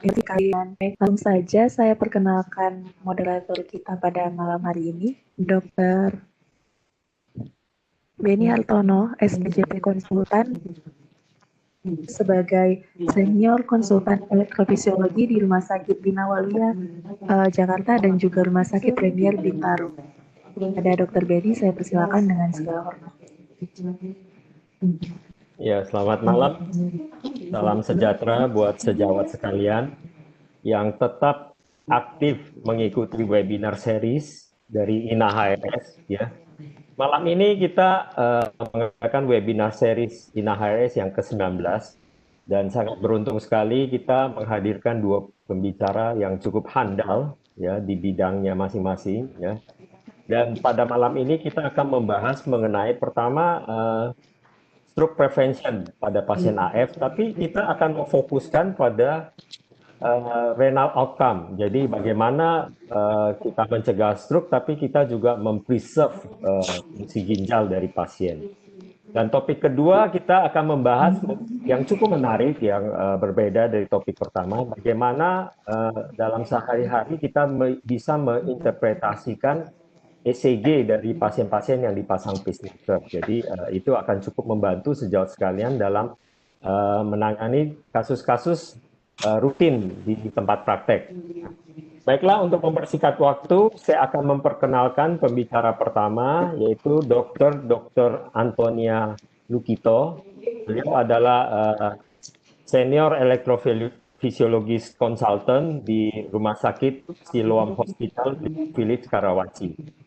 Jadi kalian, langsung saja saya perkenalkan moderator kita pada malam hari ini, Dr. Beni Hartono, SPJP Konsultan, sebagai Senior Konsultan Elektrofisiologi di Rumah Sakit Bina Waluya, Jakarta, dan juga Rumah Sakit Premier Bintaro. Pada Dr. Beni, saya persilakan dengan segala hormat. Ya, selamat malam. Salam sejahtera buat sejawat sekalian yang tetap aktif mengikuti webinar series dari INAHRS ya. Malam ini kita mengadakan webinar series INAHRS yang ke-19 dan sangat beruntung sekali kita menghadirkan dua pembicara yang cukup handal ya di bidangnya masing-masing ya. Dan pada malam ini kita akan membahas mengenai pertama stroke prevention pada pasien AF, tapi kita akan memfokuskan pada renal outcome. Jadi bagaimana kita mencegah stroke, tapi kita juga mempreserve fungsi ginjal dari pasien. Dan topik kedua kita akan membahas yang cukup menarik, yang berbeda dari topik pertama, bagaimana dalam sehari-hari kita bisa menginterpretasikan ECG dari pasien-pasien yang dipasang pacemaker. Jadi itu akan cukup membantu sejauh sekalian dalam menangani kasus-kasus rutin di tempat praktek. Baiklah, untuk mempersingkat waktu, saya akan memperkenalkan pembicara pertama, yaitu Dr. Antonia Lukito. Beliau adalah Senior Elektrofisiologis Consultant di Rumah Sakit Siloam Hospital Village Karawaci.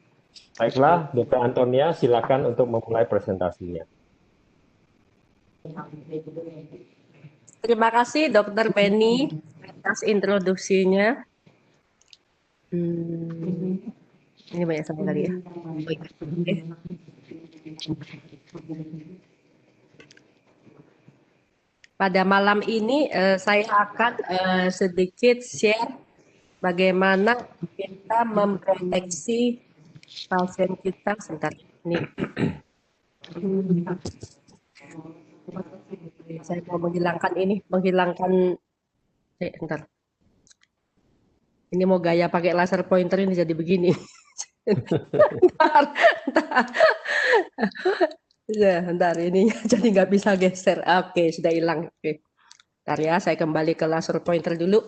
Baiklah, Dr. Antonia, silakan untuk memulai presentasinya. Terima kasih Dr. Beni atas introduksinya. Ini banyak sekali tadi ya. Pada malam ini saya akan sedikit share bagaimana kita memproteksi pasien kita. Sebentar, ini. Saya mau menghilangkan ini, bentar. Ini mau gaya pakai laser pointer ini jadi begini. Bentar ini jadi nggak bisa geser. Oke, sudah hilang. Oke. Bentar ya, saya kembali ke laser pointer dulu.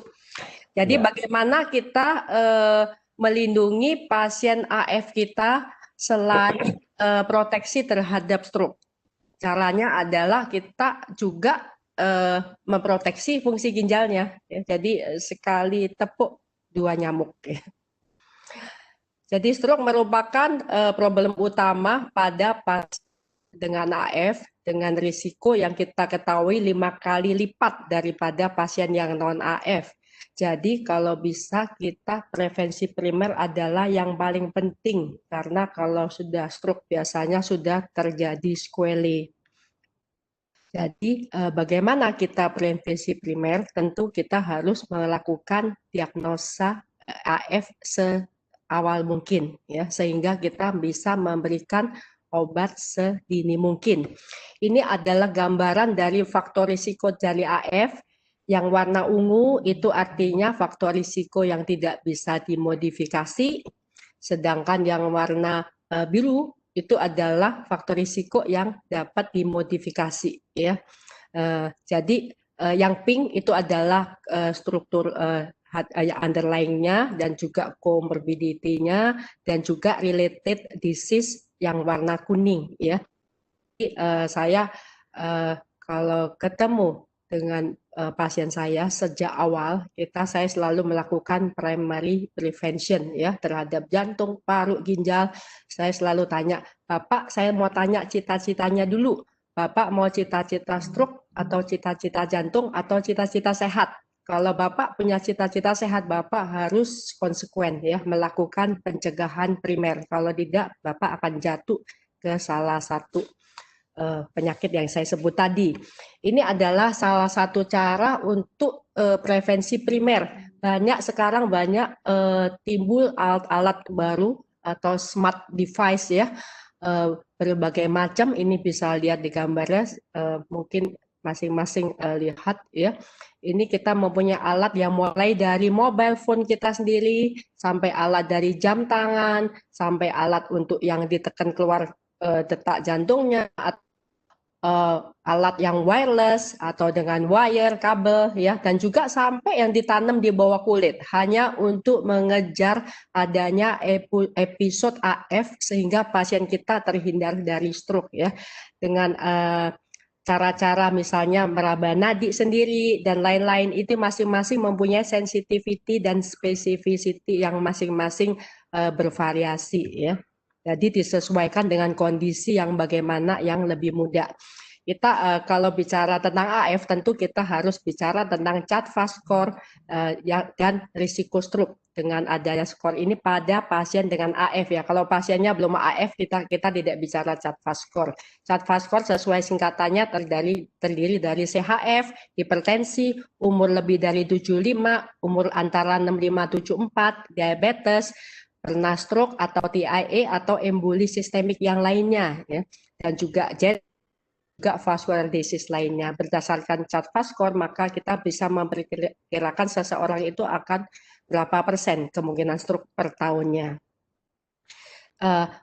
Jadi bagaimana kita melindungi pasien AF kita selain proteksi terhadap stroke? Caranya adalah kita juga memproteksi fungsi ginjalnya. Ya. Jadi sekali tepuk dua nyamuk. Ya. Jadi stroke merupakan problem utama pada pasien dengan AF dengan risiko yang kita ketahui 5 kali lipat daripada pasien yang non AF. Jadi kalau bisa kita prevensi primer adalah yang paling penting karena kalau sudah stroke biasanya sudah terjadi sequelae. Jadi bagaimana kita prevensi primer? Tentu kita harus melakukan diagnosa AF seawal mungkin ya sehingga kita bisa memberikan obat sedini mungkin. Ini adalah gambaran dari faktor risiko dari AF. Yang warna ungu itu artinya faktor risiko yang tidak bisa dimodifikasi, sedangkan yang warna biru itu adalah faktor risiko yang dapat dimodifikasi. Ya. Jadi yang pink itu adalah struktur underlying-nya dan juga comorbidity-nya dan juga related disease yang warna kuning ya. Jadi, saya kalau ketemu dengan pasien saya sejak awal saya selalu melakukan primary prevention ya terhadap jantung, paru, ginjal. Saya selalu tanya, "Bapak, saya mau tanya cita-citanya dulu. Bapak mau cita-cita stroke atau cita-cita jantung atau cita-cita sehat?" Kalau Bapak punya cita-cita sehat, Bapak harus konsekuen ya melakukan pencegahan primer. Kalau tidak, Bapak akan jatuh ke salah satu penyakit yang saya sebut tadi. Ini adalah salah satu cara untuk prevensi primer. Sekarang banyak timbul alat-alat baru atau smart device ya. Berbagai macam, ini bisa lihat di gambarnya, mungkin masing-masing lihat ya. Ini kita mempunyai alat yang mulai dari mobile phone kita sendiri, sampai alat dari jam tangan, sampai alat untuk yang ditekan keluar detak jantungnya, alat yang wireless atau dengan wire, kabel ya, dan juga sampai yang ditanam di bawah kulit hanya untuk mengejar adanya episode AF sehingga pasien kita terhindar dari stroke ya, dengan cara-cara misalnya meraba nadi sendiri dan lain-lain. Itu masing-masing mempunyai sensitivity dan specificity yang masing-masing bervariasi ya. Jadi disesuaikan dengan kondisi yang bagaimana yang lebih mudah. Kita kalau bicara tentang AF tentu kita harus bicara tentang CHA-2-VASc score dan risiko stroke dengan adanya skor ini pada pasien dengan AF ya. Kalau pasiennya belum AF kita tidak bicara CHA-2-VASc score. CHA-2-VASc score sesuai singkatannya terdiri dari CHF, hipertensi, umur lebih dari 75, umur antara 65 74, diabetes, pernah stroke atau TIA atau emboli sistemik yang lainnya ya, dan juga vascular disease lainnya. Berdasarkan CHA-2-VASc score maka kita bisa memperkirakan seseorang itu akan berapa persen kemungkinan stroke per tahunnya.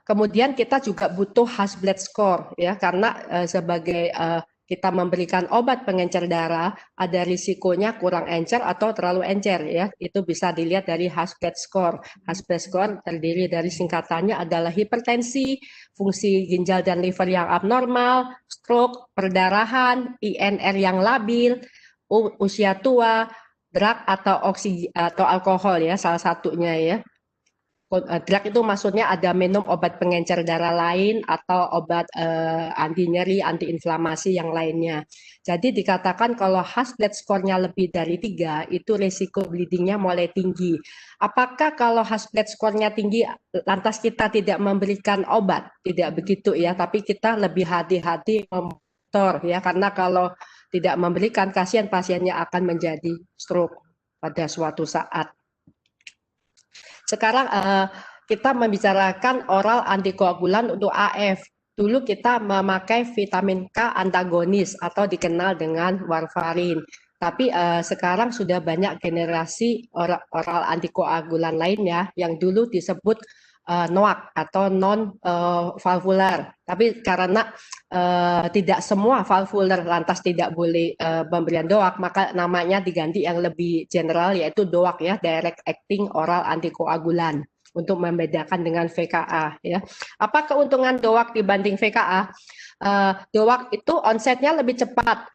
Kemudian kita juga butuh Hasbled score ya, karena sebagai kita memberikan obat pengencer darah, ada risikonya kurang encer atau terlalu encer ya. Itu bisa dilihat dari Hasbled score. Hasbled score terdiri dari singkatannya adalah hipertensi, fungsi ginjal dan liver yang abnormal, stroke, perdarahan, INR yang labil, usia tua, drug atau alkohol ya salah satunya ya. Drug itu maksudnya ada minum obat pengencer darah lain atau obat anti nyeri, anti inflamasi yang lainnya. Jadi dikatakan kalau Hasbled score-nya lebih dari 3, itu risiko bleeding-nya mulai tinggi. Apakah kalau Hasbled score-nya tinggi, lantas kita tidak memberikan obat? Tidak begitu ya, tapi kita lebih hati-hati memonitor ya, karena kalau tidak memberikan, kasihan pasiennya akan menjadi stroke pada suatu saat. Sekarang kita membicarakan oral antikoagulan untuk AF. Dulu kita memakai vitamin K antagonis atau dikenal dengan warfarin. Tapi sekarang sudah banyak generasi oral antikoagulan lainnya yang dulu disebut NOAC atau non-valvular. Tapi karena tidak semua valvular lantas tidak boleh pemberian DOAC, maka namanya diganti yang lebih general yaitu DOAC ya, direct acting oral antikoagulan, untuk membedakan dengan VKA ya. Apa keuntungan DOAC dibanding VKA? DOAC itu onsetnya lebih cepat,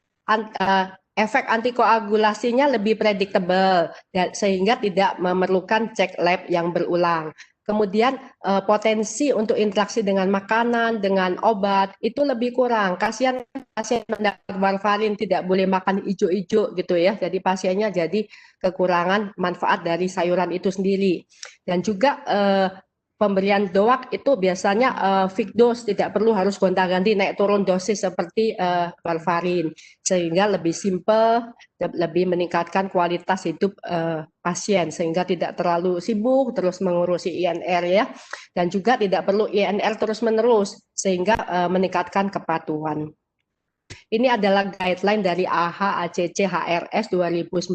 efek antikoagulasinya lebih predictable sehingga tidak memerlukan cek lab yang berulang. Kemudian potensi untuk interaksi dengan makanan, dengan obat itu lebih kurang. Kasihan pasien mendapat warfarin tidak boleh makan hijau-hijau gitu ya. Jadi pasiennya jadi kekurangan manfaat dari sayuran itu sendiri. Dan juga pemberian DOAC itu biasanya fixed dose, tidak perlu harus gonta-ganti naik turun dosis seperti warfarin, sehingga lebih simple, lebih meningkatkan kualitas hidup pasien, sehingga tidak terlalu sibuk terus mengurusi INR ya, dan juga tidak perlu INR terus-menerus, sehingga meningkatkan kepatuhan. Ini adalah guideline dari AHA ACC HRS 2019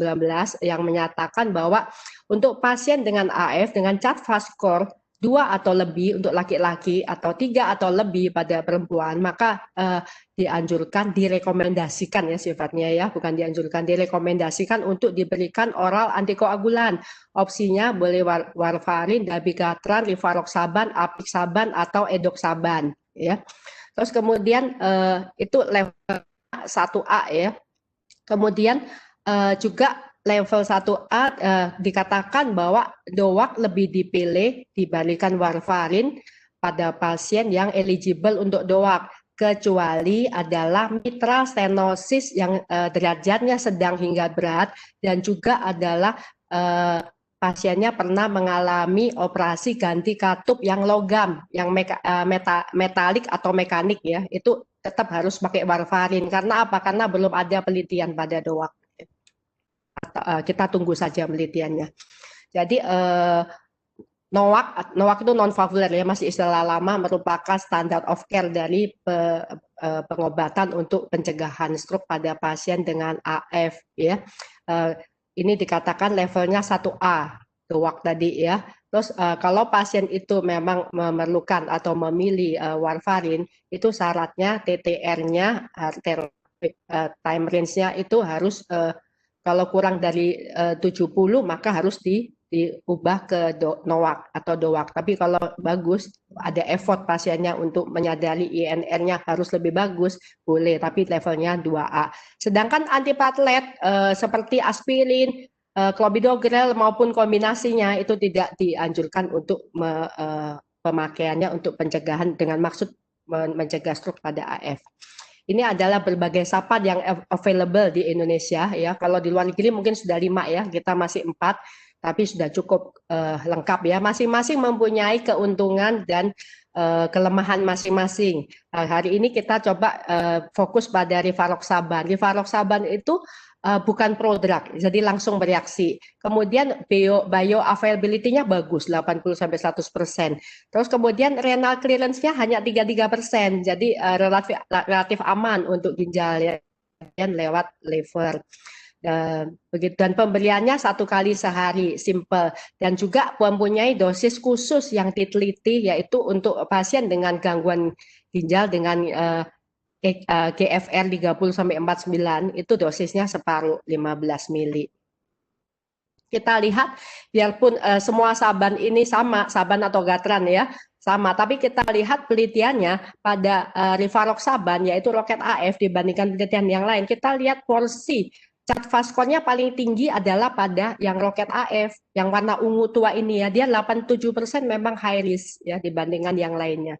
yang menyatakan bahwa untuk pasien dengan AF dengan CHA-2-VASc score 2 atau lebih untuk laki-laki atau 3 atau lebih pada perempuan, maka dianjurkan, direkomendasikan ya sifatnya ya, bukan dianjurkan, direkomendasikan untuk diberikan oral antikoagulan. Opsinya boleh warfarin, dabigatran, rivaroxaban, apixaban atau edoxaban ya. Terus kemudian itu level 1A ya. Kemudian juga level 1A dikatakan bahwa DOAC lebih dipilih dibandingkan warfarin pada pasien yang eligible untuk DOAC, kecuali adalah mitral stenosis yang derajatnya sedang hingga berat, dan juga adalah pasiennya pernah mengalami operasi ganti katup yang logam, yang metalik atau mekanik ya, itu tetap harus pakai warfarin. Karena apa? Karena belum ada penelitian pada DOAC. Kita tunggu saja penelitiannya. Jadi NOAC itu non-valvular ya, masih istilah lama, merupakan standard of care dari pengobatan untuk pencegahan stroke pada pasien dengan AF ya. Ini dikatakan levelnya 1A, DOAC tadi ya. Terus kalau pasien itu memang memerlukan atau memilih warfarin, itu syaratnya TTR-nya, time range-nya itu harus kalau kurang dari 70 maka harus diubah ke NOAC atau DOAC. Tapi kalau bagus, ada effort pasiennya untuk menyadari INR-nya harus lebih bagus, boleh, tapi levelnya 2A. Sedangkan antiplatelet seperti aspirin, clopidogrel maupun kombinasinya itu tidak dianjurkan untuk pemakaiannya untuk pencegahan dengan maksud mencegah stroke pada AF. Ini adalah berbagai SAPAD yang available di Indonesia ya. Kalau di luar negeri mungkin sudah 5 ya, kita masih 4, tapi sudah cukup lengkap ya. Masing-masing mempunyai keuntungan dan kelemahan masing-masing. Hari ini kita coba fokus pada rivaroxaban. Rivaroxaban itu bukan prodrug, jadi langsung bereaksi. Kemudian bioavailability-nya bagus, 80-100%. Terus kemudian renal clearance-nya hanya 33%, jadi relatif aman untuk ginjal ya, dan lewat liver. Dan pemberiannya 1 kali sehari, simple. Dan juga mempunyai dosis khusus yang diteliti, yaitu untuk pasien dengan gangguan ginjal dengan GFR 30-49 itu dosisnya separuh 15 mili. Kita lihat biarpun semua saban ini sama, saban atau gatran ya, sama, tapi kita lihat penelitiannya pada rivaroxaban yaitu Rocket AF dibandingkan penelitian yang lain. Kita lihat porsi CHA2DS2 skornya paling tinggi adalah pada yang Rocket AF, yang warna ungu tua ini ya, dia 87% memang high risk ya dibandingkan yang lainnya.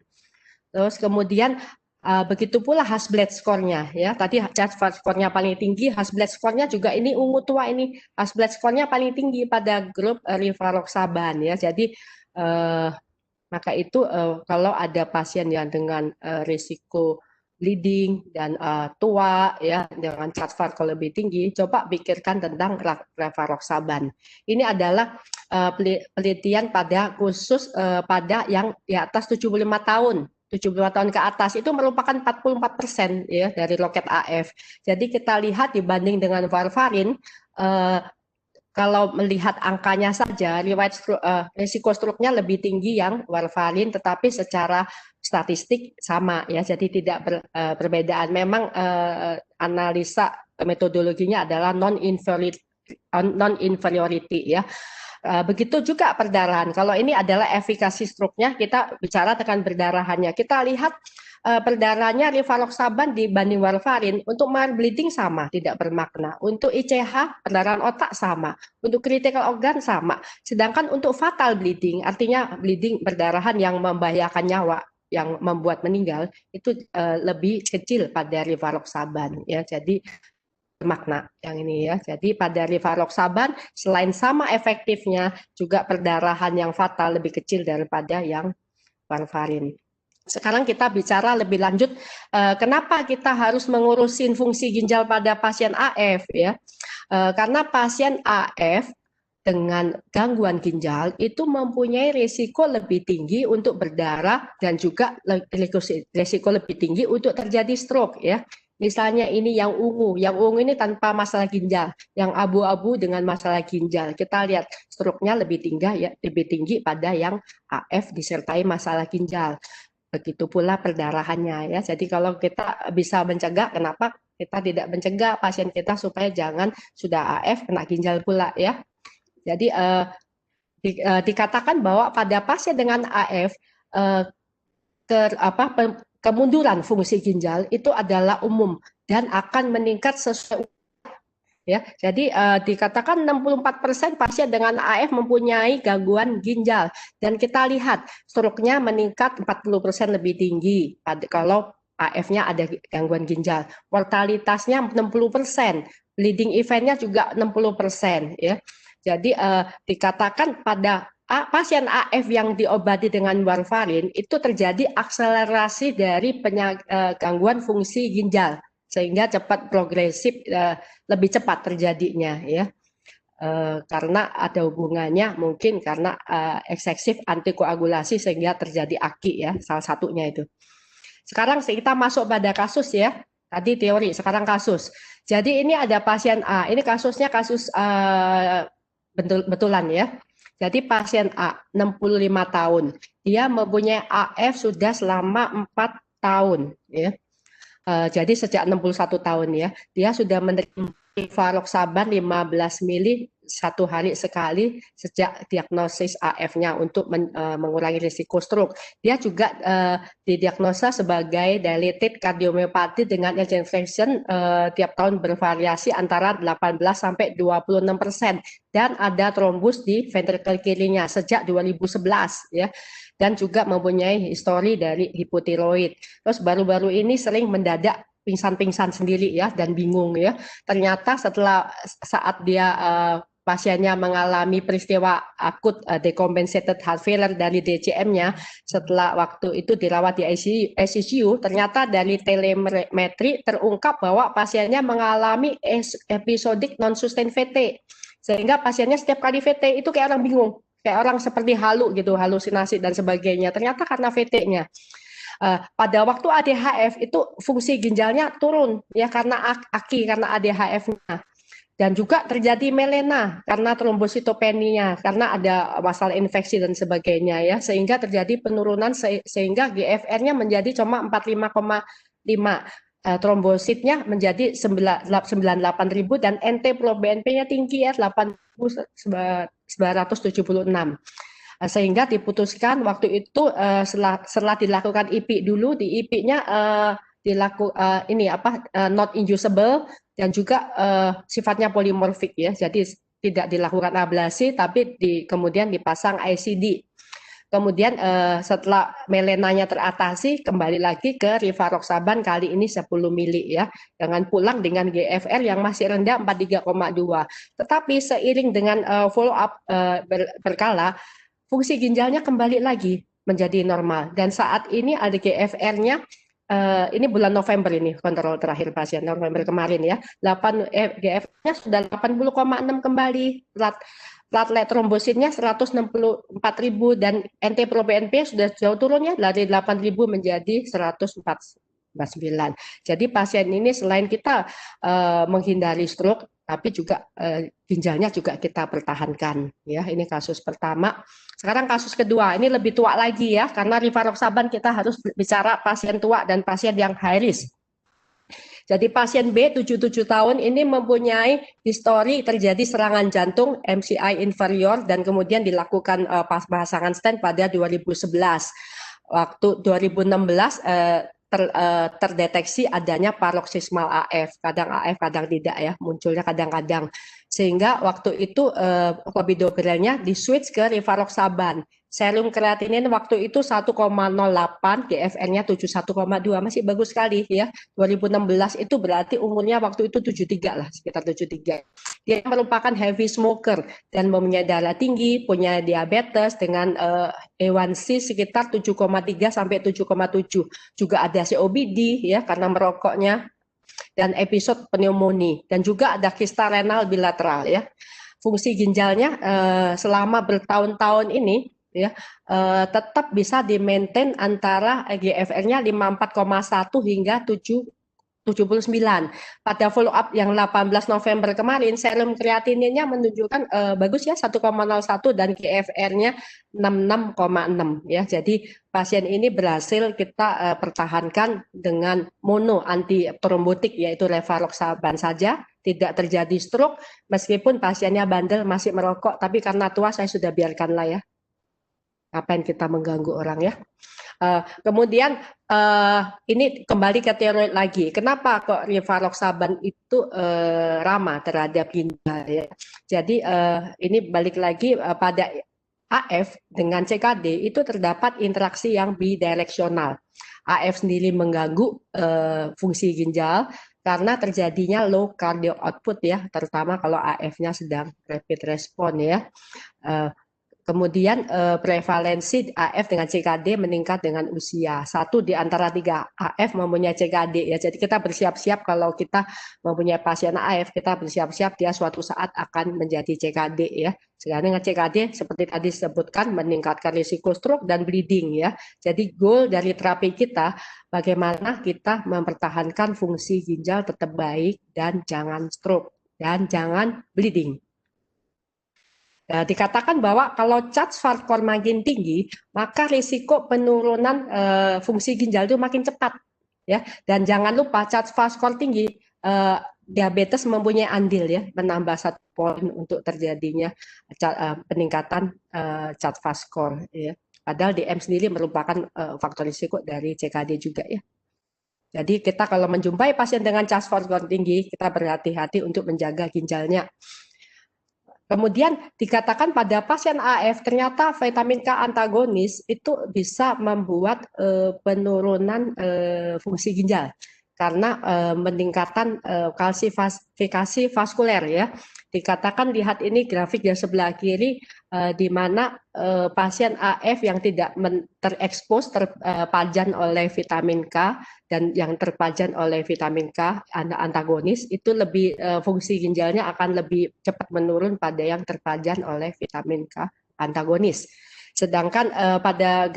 Terus kemudian begitu pula Hasbled skornya ya. Tadi CHA2DS2 skornya paling tinggi, Hasbled skornya juga ini ungu tua ini. Hasbled skornya paling tinggi pada grup rivaroxaban ya. Jadi maka itu kalau ada pasien yang dengan risiko bleeding dan tua ya dengan CHA2DS2 kalau lebih tinggi, coba pikirkan tentang rivaroxaban. Ini adalah penelitian pada khusus pada yang di atas 75 tahun. 75 tahun ke atas itu merupakan 44% ya dari Rocket AF. Jadi kita lihat dibanding dengan warfarin, kalau melihat angkanya saja, risiko stroke-nya lebih tinggi yang warfarin, tetapi secara statistik sama ya, jadi tidak perbedaan. Memang analisa metodologinya adalah non-inferiority ya. Begitu juga perdarahan. Kalau ini adalah efikasi stroke-nya, kita bicara tentang perdarahannya. Kita lihat perdarahannya rivaroxaban dibanding warfarin untuk mild bleeding sama, tidak bermakna. Untuk ICH, perdarahan otak sama. Untuk critical organ sama. Sedangkan untuk fatal bleeding, artinya bleeding perdarahan yang membahayakan nyawa, yang membuat meninggal, itu lebih kecil pada rivaroxaban. Ya, jadi bermakna yang ini ya. Jadi pada rivaroxaban selain sama efektifnya juga perdarahan yang fatal lebih kecil daripada yang warfarin. Sekarang kita bicara lebih lanjut kenapa kita harus mengurusin fungsi ginjal pada pasien AF ya. Karena pasien AF dengan gangguan ginjal itu mempunyai risiko lebih tinggi untuk berdarah dan juga risiko lebih tinggi untuk terjadi stroke ya. Misalnya ini yang ungu ini tanpa masalah ginjal, yang abu-abu dengan masalah ginjal. Kita lihat stroke-nya lebih tinggi pada yang AF disertai masalah ginjal. Begitu pula perdarahannya ya. Jadi kalau kita bisa mencegah, kenapa kita tidak mencegah pasien kita supaya jangan sudah AF kena ginjal pula ya. Jadi dikatakan bahwa pada pasien dengan AF kemunduran fungsi ginjal itu adalah umum dan akan meningkat sesuai ya. Jadi dikatakan 64% pasien dengan AF mempunyai gangguan ginjal dan kita lihat stroke-nya meningkat 40% lebih tinggi kalau AF-nya ada gangguan ginjal. Mortalitasnya 60%, bleeding event-nya juga 60% ya. Jadi dikatakan pada pasien AF yang diobati dengan warfarin itu terjadi akselerasi dari gangguan fungsi ginjal sehingga cepat progresif, lebih cepat terjadinya ya. Karena ada hubungannya mungkin karena eksesif antikoagulasi sehingga terjadi AKI ya, salah satunya itu. Sekarang kita masuk pada kasus ya. Tadi teori, sekarang kasus. Jadi ini ada pasien A. Ini kasusnya kasus betulan ya. Jadi pasien A, 65 tahun. Dia mempunyai AF sudah selama 4 tahun ya. Jadi sejak 61 tahun ya. Dia sudah menerima rivaroxaban 15 mili 1 hari sekali sejak diagnosis AF-nya untuk mengurangi risiko stroke. Dia juga didiagnosa sebagai dilated cardiomyopathy dengan ejection tiap tahun bervariasi antara 18 sampai 26% dan ada trombus di ventricle kirinya sejak 2011 ya. Dan juga mempunyai histori dari hipotiroid. Terus baru-baru ini sering mendadak pingsan-pingsan sendiri ya dan bingung ya. Ternyata saat dia pasiennya mengalami peristiwa akut decompensated heart failure dari DCM-nya, setelah waktu itu dirawat di ICU, ternyata dari telemetri terungkap bahwa pasiennya mengalami episodik non-sustained VT. Sehingga pasiennya setiap kali VT itu kayak orang bingung, kayak orang seperti halu gitu, halusinasi dan sebagainya. Ternyata karena VT-nya. Pada waktu ADHF itu fungsi ginjalnya turun ya karena karena ADHF-nya. Dan juga terjadi melena karena trombositopenia, karena ada masalah infeksi dan sebagainya ya, sehingga terjadi penurunan sehingga GFR-nya menjadi cuma 45,5. Trombositnya menjadi 98.000 dan NT-proBNP-nya tinggi ya 8.976. Sehingga diputuskan waktu itu setelah dilakukan IP dulu, di IP-nya not inducible dan juga sifatnya polimorfik ya, jadi tidak dilakukan ablasi tapi kemudian dipasang ICD. Kemudian setelah melenanya teratasi, kembali lagi ke rivaroxaban kali ini 10 mili ya, dengan pulang dengan GFR yang masih rendah 43,2. Tetapi seiring dengan follow up berkala, fungsi ginjalnya kembali lagi menjadi normal. Dan saat ini ada GFR-nya, ini bulan November ini kontrol terakhir pasien, November kemarin ya, GFR-nya sudah 80,6 kembali, platelet trombositnya 164.000 dan NT-proBNP sudah jauh turunnya dari 8.000 menjadi 149. Jadi pasien ini selain kita menghindari stroke, tapi juga ginjalnya juga kita pertahankan ya. Ini kasus pertama. Sekarang kasus kedua, ini lebih tua lagi ya, karena rivaroxaban kita harus bicara pasien tua dan pasien yang high risk. Jadi pasien B 77 tahun ini mempunyai histori terjadi serangan jantung MCI inferior dan kemudian dilakukan pasangan stent pada 2011. Waktu 2016 terdeteksi adanya paroxysmal AF, kadang AF kadang tidak ya, munculnya kadang-kadang. Sehingga waktu itu clopidogrelnya di switch ke rivaroxaban. Serum kreatinin waktu itu 1,08, GFR-nya 71,2, masih bagus sekali ya. 2016 itu berarti umurnya waktu itu 73 lah, sekitar 73. Dia merupakan heavy smoker dan mempunyai darah tinggi, punya diabetes dengan A1C sekitar 7,3 sampai 7,7. Juga ada COPD ya karena merokoknya, dan episode pneumonia, dan juga ada kista renal bilateral ya. Fungsi ginjalnya selama bertahun-tahun ini ya tetap bisa di-maintain antara GFR-nya 54,1 hingga 79. Pada follow up yang 18 November kemarin, serum kreatininnya menunjukkan bagus ya 1,01 dan GFR-nya 66,6 ya. Jadi pasien ini berhasil kita pertahankan dengan mono anti trombotik yaitu rivaroxaban saja, tidak terjadi stroke meskipun pasiennya bandel masih merokok, tapi karena tua saya sudah biarkanlah ya. Ngapain kita mengganggu orang ya. Kemudian ini kembali ke teori lagi. Kenapa kok rivaroxaban itu ramah terhadap ginjal ya? Jadi ini balik lagi pada AF dengan CKD itu terdapat interaksi yang bidireksional. AF sendiri mengganggu fungsi ginjal karena terjadinya low cardio output ya, terutama kalau AF-nya sedang rapid response ya. Kemudian prevalensi AF dengan CKD meningkat dengan usia. 1 di antara 3 AF mempunyai CKD ya. Jadi kita bersiap-siap kalau kita mempunyai pasien AF, kita bersiap-siap dia suatu saat akan menjadi CKD ya. Sekarang dengan CKD seperti tadi disebutkan meningkatkan risiko stroke dan bleeding ya. Jadi goal dari terapi kita bagaimana kita mempertahankan fungsi ginjal tetap baik dan jangan stroke dan jangan bleeding. Dikatakan bahwa kalau charge Farquhar makin tinggi, maka risiko penurunan fungsi ginjal itu makin cepat, ya. Dan jangan lupa charge Farquhar tinggi, diabetes mempunyai andil ya, menambah 1 poin untuk terjadinya peningkatan charge Farquhar. Ya. Padahal DM sendiri merupakan faktor risiko dari CKD juga ya. Jadi kita kalau menjumpai pasien dengan charge Farquhar tinggi, kita berhati-hati untuk menjaga ginjalnya. Kemudian dikatakan pada pasien AF ternyata vitamin K antagonis itu bisa membuat penurunan fungsi ginjal karena meningkatan kalsifikasi vaskuler ya. Dikatakan lihat ini grafik di sebelah kiri di mana pasien AF yang tidak terekspos terpajan oleh vitamin K dan yang terpajan oleh vitamin K antagonis itu lebih fungsi ginjalnya akan lebih cepat menurun pada yang terpajan oleh vitamin K antagonis. Sedangkan pada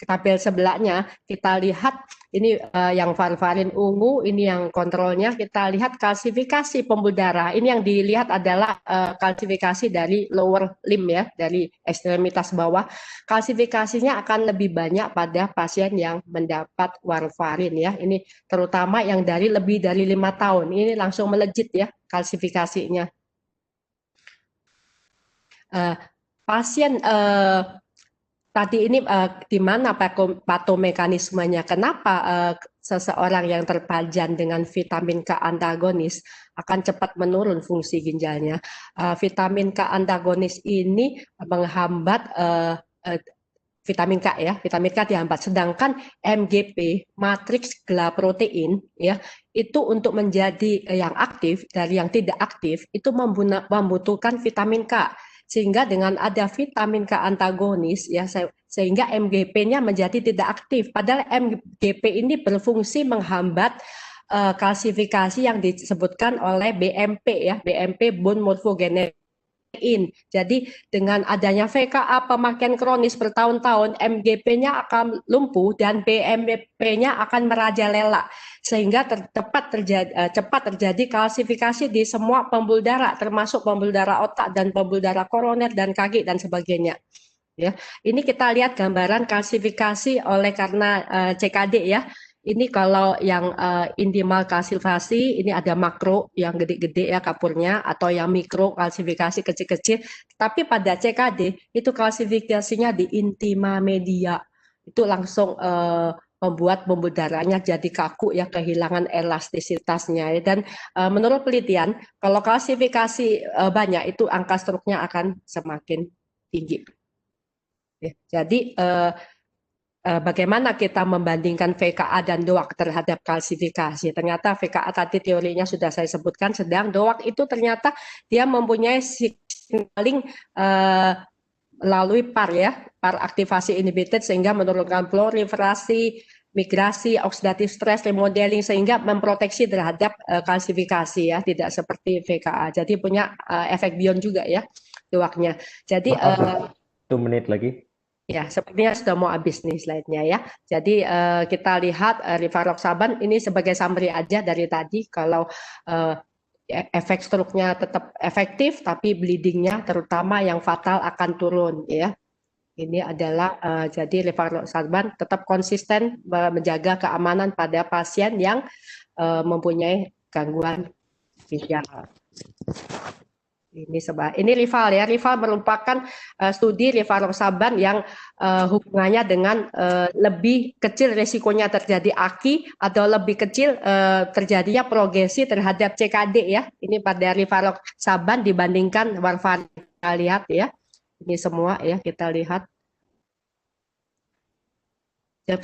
tabel sebelahnya kita lihat ini yang varfarin ungu, ini yang kontrolnya, kita lihat kalsifikasi pembuluh darah. Ini yang dilihat adalah kalsifikasi dari lower limb ya, dari ekstremitas bawah. Kalsifikasinya akan lebih banyak pada pasien yang mendapat warfarin ya. Ini terutama yang dari lebih dari 5 tahun. Ini langsung melejit ya kalsifikasinya. Pasien tadi ini di mana patomekanismenya? Kenapa seseorang yang terpajan dengan vitamin K antagonis akan cepat menurun fungsi ginjalnya? Vitamin K antagonis ini menghambat vitamin K ya, vitamin K dihambat. Sedangkan MGP, matriks gelaprotein ya, itu untuk menjadi yang aktif dari yang tidak aktif itu membutuhkan vitamin K. Sehingga dengan ada vitamin K antagonis ya sehingga MGP-nya menjadi tidak aktif. Padahal MGP ini berfungsi menghambat kalsifikasi yang disebutkan oleh BMP ya, BMP bone morphogenesis. Jadi dengan adanya VKA pemakaian kronis bertahun-tahun, MGP-nya akan lumpuh dan BMP-nya akan merajalela sehingga cepat terjadi kalsifikasi di semua pembuluh darah, termasuk pembuluh darah otak dan pembuluh darah koroner dan kaki dan sebagainya. Ya, ini kita lihat gambaran kalsifikasi oleh karena CKD ya. Ini kalau yang intimal kalsifikasi, ini ada makro yang gede-gede ya kapurnya, atau yang mikro kalsifikasi kecil-kecil. Tapi pada CKD, itu kalsifikasinya di intima media. Itu langsung membuat pembuluh darahnya jadi kaku ya, kehilangan elastisitasnya. Dan menurut penelitian, kalau kalsifikasi banyak, itu angka stroke-nya akan semakin tinggi. Ya, jadi bagaimana kita membandingkan VKA dan DOAC terhadap kalsifikasi. Ternyata VKA tadi teorinya sudah saya sebutkan, sedang DOAC itu ternyata dia mempunyai signaling melalui PAR ya, PAR aktivasi inhibited sehingga menurunkan proliferasi, migrasi, oxidative stress, remodeling sehingga memproteksi terhadap kalsifikasi ya, tidak seperti VKA. Jadi punya efek beyond juga ya DOAC-nya. Jadi 1 menit lagi. Ya, sepertinya sudah mau habis nih slide-nya ya. Jadi kita lihat rivaroxaban ini sebagai summary aja dari tadi. Kalau efek stroke-nya tetap efektif, tapi bleeding-nya terutama yang fatal akan turun ya. Ini adalah jadi rivaroxaban tetap konsisten menjaga keamanan pada pasien yang mempunyai gangguan ginjal. Ini rival ya, rival merupakan studi rivaroxaban yang hubungannya dengan lebih kecil resikonya terjadi AKI atau lebih kecil terjadinya progresi terhadap CKD ya. Ini pada rivaroxaban dibandingkan warfarin. Kita lihat ya, ini semua ya kita lihat.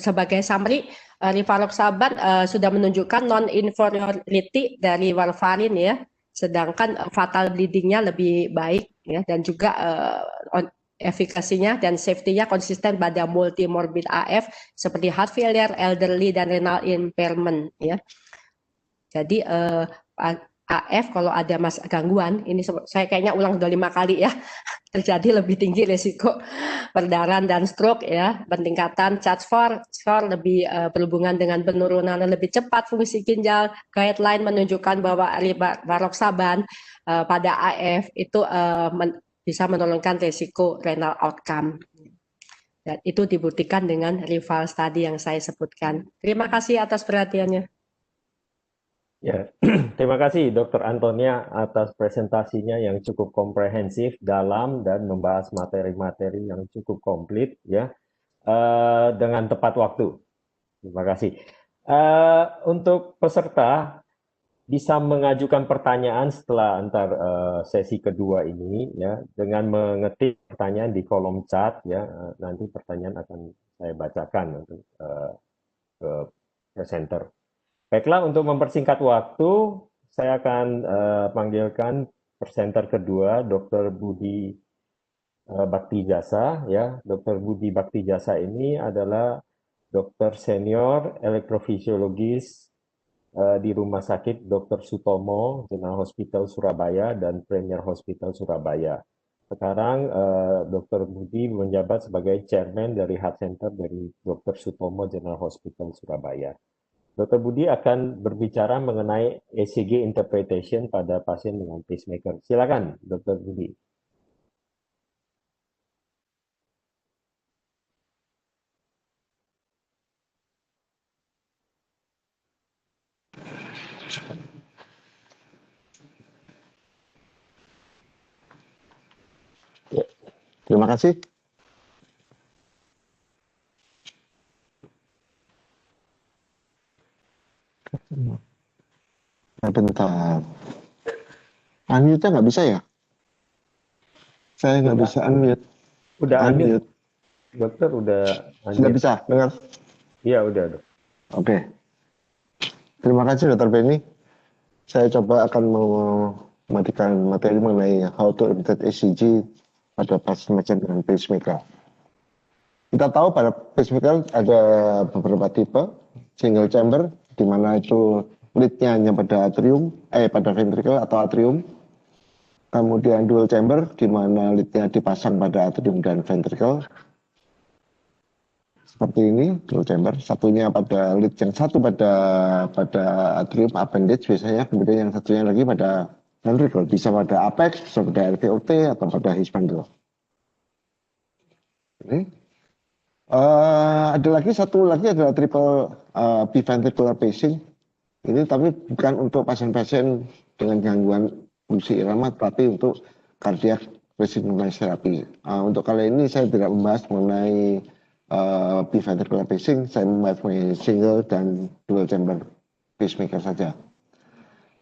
Sebagai summary, rivaroxaban sudah menunjukkan non-inferiority dari warfarin ya. Sedangkan fatal bleeding-nya lebih baik ya, dan juga efikasinya dan safety-nya konsisten pada multimorbid AF seperti heart failure, elderly, dan renal impairment ya. Jadi AF kalau ada gangguan, ini saya kayaknya ulang udah 5 kali ya, terjadi lebih tinggi risiko perdarahan dan stroke ya, peningkatan CHA-4 lebih berhubungan dengan penurunan lebih cepat fungsi ginjal. Guideline menunjukkan bahwa rivaroxaban pada AF itu bisa menurunkan risiko renal outcome. Dan itu dibuktikan dengan rival study yang saya sebutkan. Terima kasih atas perhatiannya. Ya, terima kasih Dr. Antonia atas presentasinya yang cukup komprehensif, dalam, dan membahas materi-materi yang cukup komplit ya, dengan tepat waktu. Terima kasih. Untuk peserta bisa mengajukan pertanyaan setelah sesi kedua ini ya, dengan mengetik pertanyaan di kolom chat ya. Nanti pertanyaan akan saya bacakan untuk ke presenter. Baiklah, untuk mempersingkat waktu, saya akan panggilkan presenter kedua, Dr. Budi Baktijasa. Ya, Dr. Budi Baktijasa ini adalah dokter senior elektrofisiologis di Rumah Sakit Dr. Sutomo, General Hospital Surabaya, dan Premier Hospital Surabaya. Sekarang Dr. Budi menjabat sebagai chairman dari Heart Center dari Dr. Sutomo General Hospital Surabaya. Dr. Budi akan berbicara mengenai ECG interpretation pada pasien dengan pacemaker. Silakan, Dr. Budi. Ya, terima kasih. Bentar. Unmute-nya nggak bisa ya? Saya nggak bisa unmute. Udah unmute. Dokter udah unmute. Sudah bisa, dengar? Iya, udah. Oke. Terima kasih, Dr. Benny. Saya coba akan mematikan materi mengenai how to interpret ECG pada pasien dengan pacemaker. Kita tahu pada pacemaker ada beberapa tipe, single chamber, di mana itu lead-nya hanya pada pada ventricle atau atrium. Kemudian dual chamber, di mana lead-nya dipasang pada atrium dan ventricle. Seperti ini, dual chamber. Satunya pada lead yang satu pada atrium appendage biasanya, kemudian yang satunya lagi pada ventricle. Bisa pada apex, bisa pada RVOT, atau pada his bundle. Ini. Ada satu lagi adalah triple biventricular pacing. Ini tapi bukan untuk pasien-pasien dengan gangguan fungsi irama, tapi untuk cardiac resynchronized therapy. Untuk kali ini saya tidak membahas mengenai biventricular pacing, saya membahas mengenai single dan dual chamber pacemaker saja.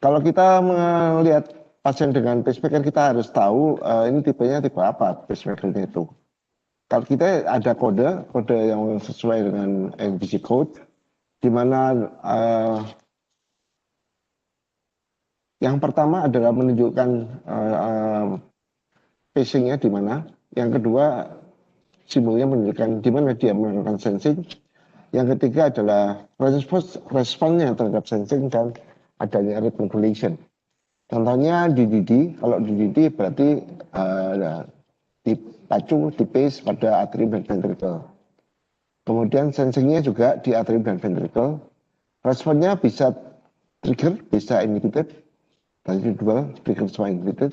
Kalau kita melihat pasien dengan pacemaker, kita harus tahu ini tipenya tipe apa pacemaker itu. Kalau kita ada kode yang sesuai dengan NBC code, di mana yang pertama adalah menunjukkan pacing-nya di mana. Yang kedua, simbolnya menunjukkan di mana dia melakukan sensing. Yang ketiga adalah responnya terhadap sensing dan adanya rate modulation. Contohnya DDD, kalau DDD berarti dipacu, di-pace pada atrium dan ventricle. Kemudian sensingnya juga di atrium dan ventricle. Responnya bisa trigger, bisa inhibited. Tadi dual, trigger sama inhibited.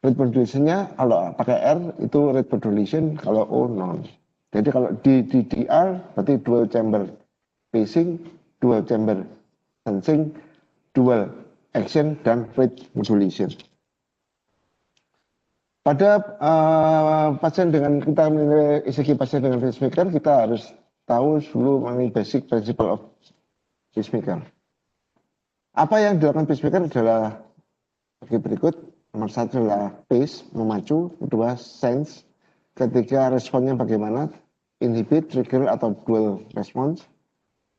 Rate modulation-nya kalau pakai R itu rate modulation, kalau O non. Jadi kalau di DDR berarti dual chamber pacing, dual chamber sensing, dual action, dan rate modulation. Pada pasien dengan kita menilai ECG pasien dengan pacemaker, kita harus tahu dulu mengenai basic principle of pacemaker. Apa yang dilakukan pacemaker adalah sebagai berikut. Nomor satu adalah pace, memacu. Kedua, sense. Ketiga, responnya bagaimana, inhibit, trigger, atau dual response.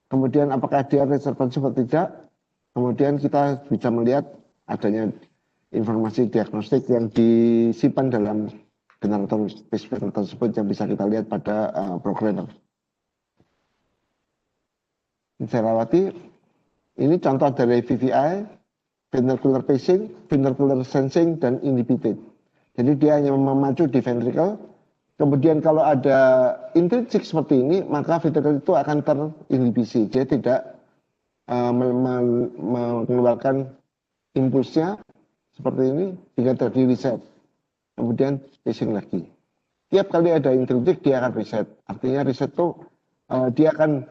Kemudian apakah dia responsif atau tidak. Kemudian kita bisa melihat adanya informasi diagnostik yang disimpan dalam generator pacemaker tersebut yang bisa kita lihat pada programmer. Saya lewati, ini contoh dari VVI, ventricular pacing, ventricular sensing, dan inhibited. Jadi dia hanya memacu di ventricle. Kemudian kalau ada intrinsik seperti ini, maka ventricle itu akan terinhibisi. Dia tidak mengeluarkan impulsnya seperti ini hingga terjadi reset. Kemudian pacing lagi. Tiap kali ada intrinsik, dia akan reset. Artinya reset itu dia akan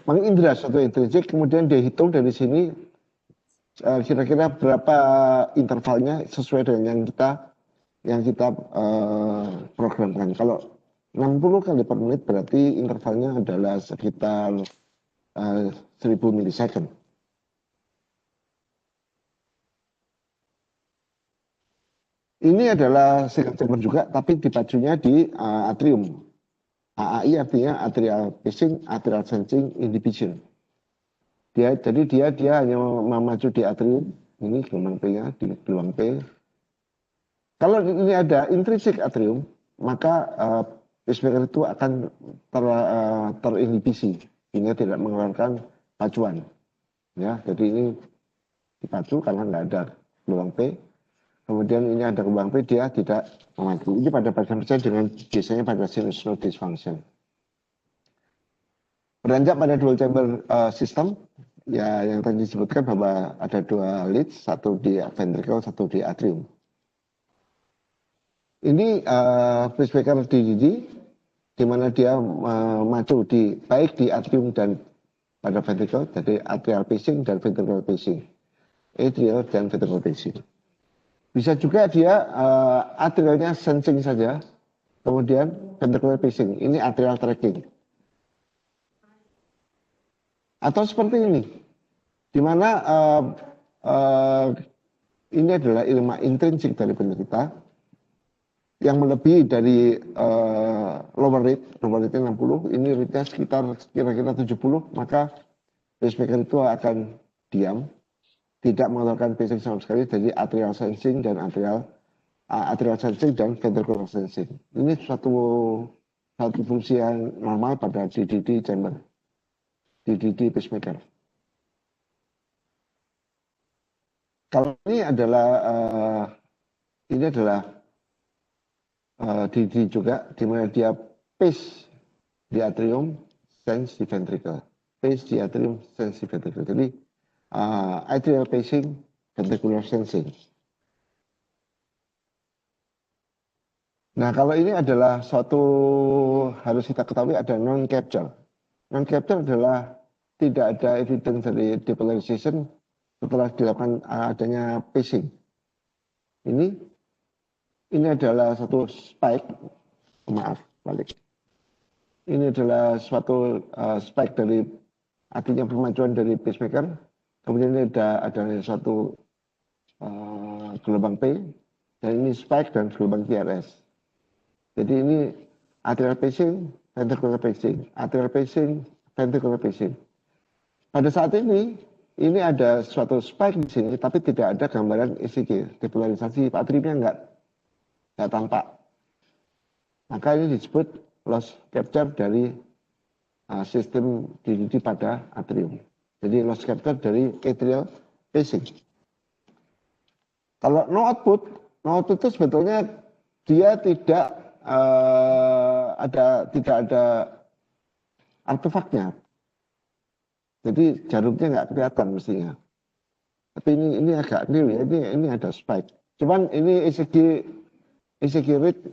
mengindra suatu intrinsik, kemudian dia hitung dari sini kira-kira berapa intervalnya sesuai dengan yang kita programkan. Kalau 60 kali per menit berarti intervalnya adalah sekitar 1000 milisecond. Ini adalah single chamber juga, tapi dipacunya di atrium. AAI artinya atrial pacing, atrial sensing, inhibition. Jadi dia hanya memacu di atrium, ini gelombang P-nya, di gelombang P. Kalau ini ada intrinsik atrium, maka pacemaker itu akan terinhibisi, sehingga tidak mengeluarkan pacuan. Ya, jadi ini dipacu karena nggak ada gelombang P. Kemudian ini ada gelombang P, dia tidak memacu. Ini pada pasien-pasien dengan biasanya pada sinus node dysfunction. Beranjak pada dual chamber system, ya yang tadi disebutkan bahwa ada dua leads, satu di ventricle, satu di atrium. Ini pacemaker DDD, di mana dia memacu baik di atrium dan pada ventricle, jadi atrial pacing dan ventricular pacing, atrial dan ventricular pacing. Bisa juga dia atrialnya sensing saja, kemudian ventricular pacing, ini atrial tracking. Atau seperti ini, di mana ini adalah irama intrinsik dari penderita yang melebihi dari lower rate-nya 60, ini rate-nya sekitar kira-kira 70, maka pacemaker itu akan diam, tidak mengeluarkan pacing sama sekali, jadi atrial sensing dan ventricular sensing. Ini satu fungsi yang normal pada DDD chamber, DDD pacemaker. Kalau ini adalah DDD juga, di mana dia pace di atrium, sense di ventricle, pace di atrium, sense di ventricle. Jadi atrial pacing, ventricular sensing. Nah, kalau ini adalah suatu harus kita ketahui ada non-capture. Non-capture adalah tidak ada evidence dari depolarization setelah dilakukan adanya pacing. Ini adalah satu spike, maaf, balik. Ini adalah suatu spike dari artinya pemacuan dari pacemaker. Kemudian ini ada suatu gelombang P, dan ini spike dan gelombang TRS. Jadi ini atrial pacing, ventricular pacing, atrial pacing, ventricular pacing. Pada saat ini ada suatu spike di sini, tapi tidak ada gambaran ECG, depolarisasi atriumnya nggak tampak. Maka ini disebut loss capture dari sistem DDD pada atrium. Jadi loss capture dari atrial pacing. Kalau no output itu sebetulnya dia tidak ada artefaknya. Jadi jarumnya nggak kelihatan mestinya. Tapi ini agak clear ya, ini ada spike. Cuman ini ECG rate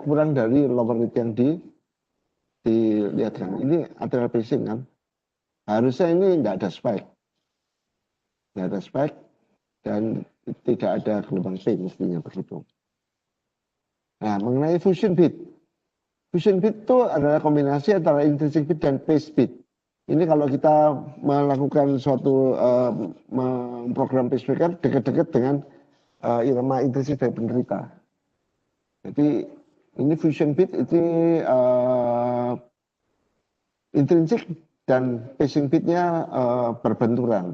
kurang dari lower rate yang dilihatkan. Ini atrial pacing kan. Harusnya ini nggak ada spike. Nggak ada spike dan tidak ada gelombang P mestinya begitu. Nah, mengenai fusion beat. Fusion beat itu adalah kombinasi antara intrinsic beat dan pace beat. Ini kalau kita melakukan suatu program pacemaker dekat-dekat dengan irama intrinsik dari penderita. Jadi ini fusion beat itu intrinsik dan pacing beatnya berbenturan.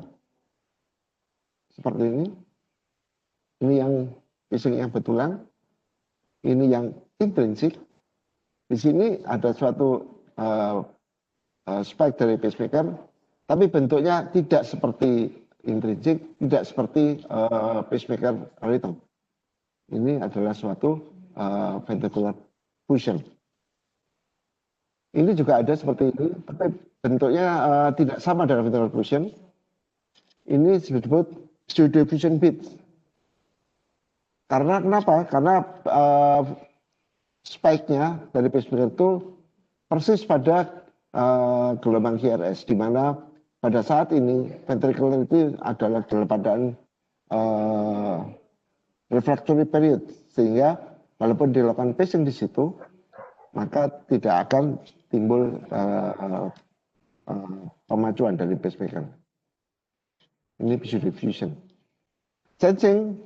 Seperti ini. Ini yang pacing yang betulan. ini yang intrinsik. Di sini ada suatu spike dari pacemaker, tapi bentuknya tidak seperti intrinsik, tidak seperti pacemaker rhythm. Ini adalah suatu ventricular fusion. Ini juga ada seperti ini, tapi bentuknya tidak sama dengan ventricular fusion. Ini disebut pseudo fusion beats. Karena kenapa? Karena spike-nya dari pacemaker itu persis pada gelombang QRS, di mana pada saat ini ventricular itu adalah dalam keadaan refractory period, sehingga walaupun dilakukan pacing di situ, maka tidak akan timbul pemacuan dari pacemaker. Ini pseudo fusion. Sensing,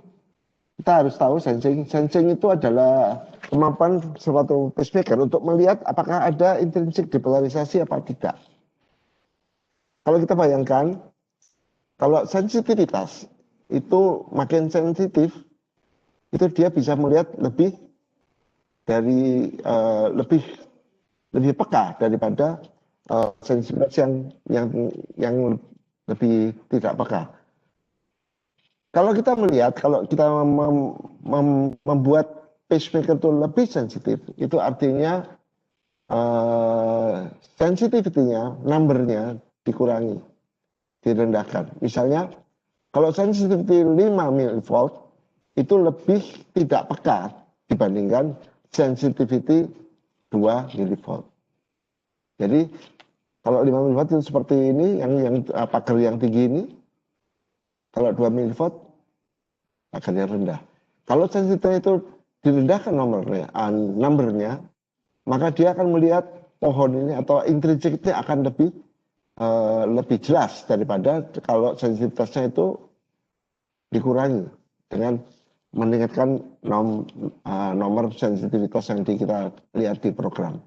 kita harus tahu sensing itu adalah kemampuan suatu pacemaker untuk melihat apakah ada intrinsik depolarisasi apa tidak. Kalau kita bayangkan, kalau sensitivitas itu makin sensitif, itu dia bisa melihat lebih dari lebih peka daripada sensitivitas yang lebih tidak peka. Kalau kita melihat, kalau kita membuat pacemaker itu lebih sensitif, itu artinya sensitivity-nya, number-nya dikurangi, direndahkan. Misalnya, kalau sensitivity 5 mV, itu lebih tidak peka dibandingkan sensitivity 2 mV. Jadi, kalau 5 mV itu seperti ini, yang pagar yang tinggi ini, kalau 2 mV, pagarnya rendah. Kalau sensitivity itu direndahkan numbernya, maka dia akan melihat pohon ini atau intrinsiknya akan lebih jelas daripada kalau sensitivitasnya itu dikurangi dengan meningkatkan nomor sensitivitas yang kita lihat di program.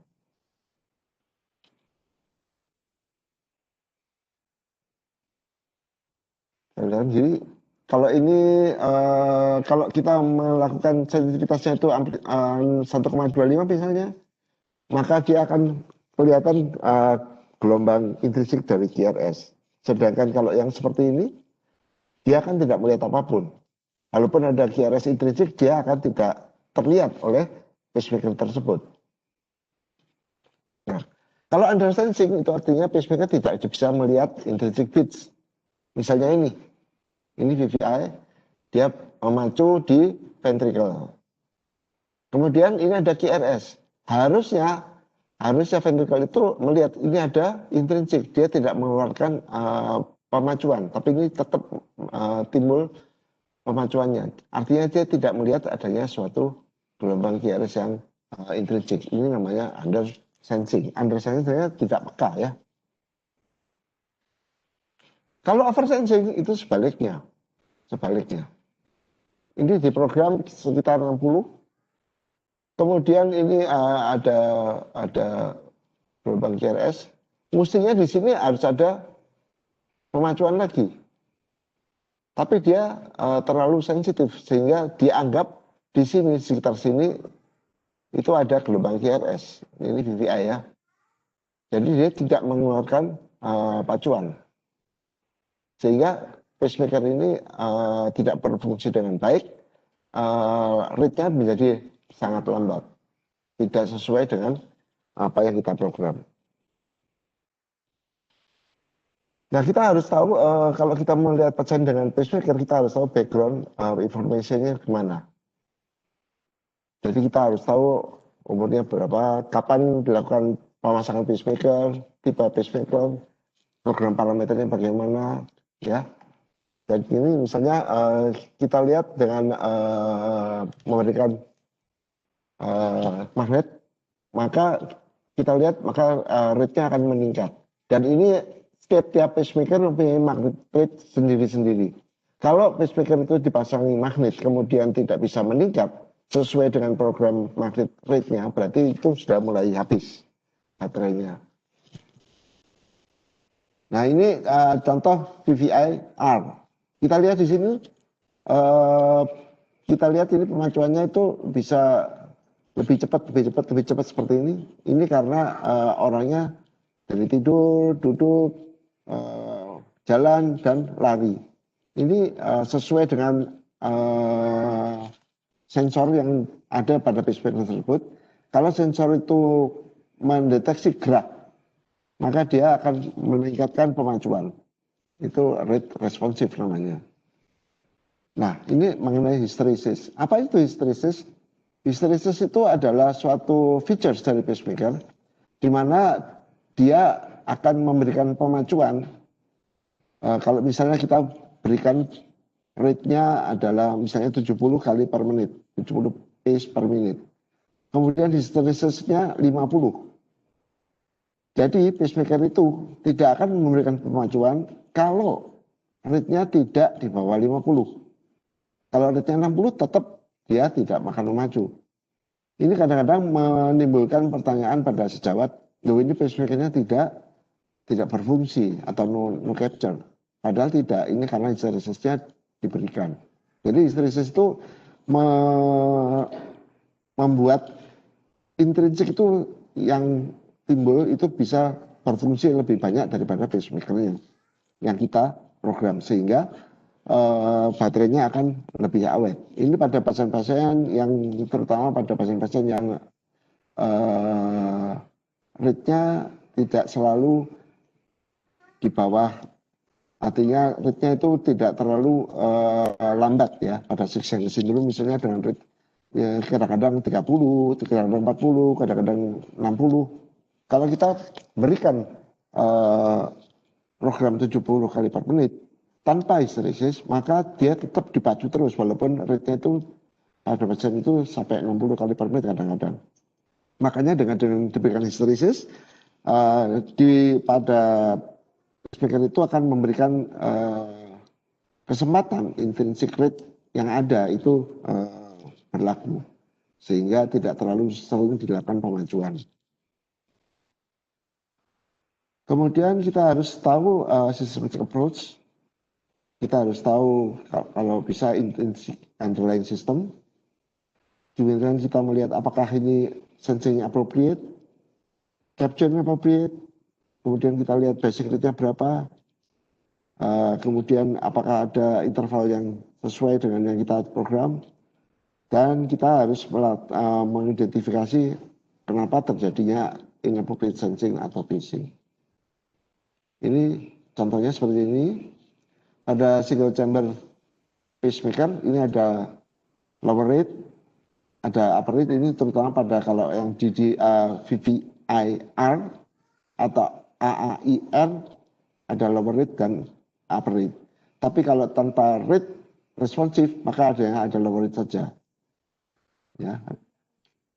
Jadi kalau ini kalau kita melakukan sensitivitasnya itu 1,25 misalnya, maka dia akan kelihatan gelombang intrinsik dari QRS. Sedangkan kalau yang seperti ini, dia akan tidak melihat apapun. Walaupun ada QRS intrinsik, dia akan tidak terlihat oleh pacemaker tersebut. Nah, kalau under sensing itu artinya pacemaker tidak bisa melihat intrinsic beats. Misalnya ini VVI, dia memacu di ventricle. Kemudian ini ada QRS. Harusnya ventricle itu melihat ini ada intrinsik, dia tidak mengeluarkan pemacuan, tapi ini tetap timbul pemacuannya. Artinya dia tidak melihat adanya suatu gelombang QRS yang intrinsik. Ini namanya under sensing. Under sensing sebenarnya tidak peka ya. Kalau over sensing itu sebaliknya. Ini diprogram sekitar 60. Kemudian ini ada gelombang QRS. Mestinya di sini harus ada pemacuan lagi. Tapi dia terlalu sensitif sehingga dianggap di sini sekitar sini itu ada gelombang QRS. Ini VVI ya. Jadi dia tidak mengeluarkan pacuan. Sehingga pacemaker ini tidak berfungsi dengan baik. Rate-nya menjadi sangat lambat. Tidak sesuai dengan apa yang kita program. Nah, kita harus tahu kalau kita melihat pasien dengan pacemaker, kita harus tahu background information-nya kemana. Jadi kita harus tahu umurnya berapa, kapan dilakukan pemasangan pacemaker, tipe pacemaker, program parameternya bagaimana, ya. Dan ini misalnya kita lihat dengan memberikan magnet, maka kita lihat maka rate-nya akan meningkat. Dan ini setiap pacemaker mempunyai magnet rate sendiri-sendiri. Kalau pacemaker itu dipasangi magnet kemudian tidak bisa meningkat sesuai dengan program magnet rate-nya, berarti itu sudah mulai habis baterainya. Nah, ini contoh VVI R. Kita lihat di sini, kita lihat ini pemacuannya itu bisa lebih cepat seperti ini. Ini karena orangnya dari tidur, duduk, jalan dan lari. Ini sesuai dengan sensor yang ada pada pacemaker tersebut. Kalau sensor itu mendeteksi gerak, maka dia akan meningkatkan pemacuan. Itu rate responsif namanya. Nah, ini mengenai hysteresis. Apa itu hysteresis? Hysteresis itu adalah suatu features dari pacemaker di mana dia akan memberikan pemacuan. Kalau misalnya kita berikan rate-nya adalah misalnya 70 kali per menit, 70 pace per menit. Kemudian hysteresis-nya 50. Jadi pacemaker itu tidak akan memberikan pemacuan kalau rate-nya tidak di bawah 50. Kalau rate-nya 60 tetap dia tidak akan memacu. Ini kadang-kadang menimbulkan pertanyaan pada sejawat, loh ini pacemaker-nya tidak berfungsi atau no capture. Padahal tidak, ini karena hysteresis-nya diberikan. Jadi hysteresis itu membuat intrinsik itu yang timbul itu bisa berfungsi lebih banyak daripada pacemaker-nya yang kita program, sehingga baterainya akan lebih awet. Ini pada pasien-pasien yang terutama pada pasien-pasien yang rate-nya tidak selalu di bawah, artinya rate-nya itu tidak terlalu lambat ya. Pada Sixen syndrome misalnya dengan rate ya, kadang-kadang 30, kadang-kadang 40, kadang-kadang 60. Kalau kita berikan program 70 kali per menit tanpa hysteresis, maka dia tetap dipacu terus walaupun rate-nya itu pada pasien itu sampai 60 kali per menit kadang-kadang. Makanya dengan diberikan hysteresis pada pacemaker itu akan memberikan kesempatan intrinsic rate yang ada itu berlaku sehingga tidak terlalu sering dilakukan pemacuan. Kemudian kita harus tahu systematic approach. Kita harus tahu kalau bisa intrinsic underlying system. Kemudian kita melihat apakah ini sensing appropriate, capture appropriate. Kemudian kita lihat basic rate-nya berapa. Kemudian apakah ada interval yang sesuai dengan yang kita program. Dan kita harus mengidentifikasi kenapa terjadinya inappropriate sensing atau pacing. Ini contohnya seperti ini. Ada single chamber pacemaker, ini ada lower rate, ada upper rate, ini terutama pada kalau yang VVIR atau AAIR, ada lower rate dan upper rate. Tapi kalau tanpa rate responsif, maka ada lower rate saja. Ya.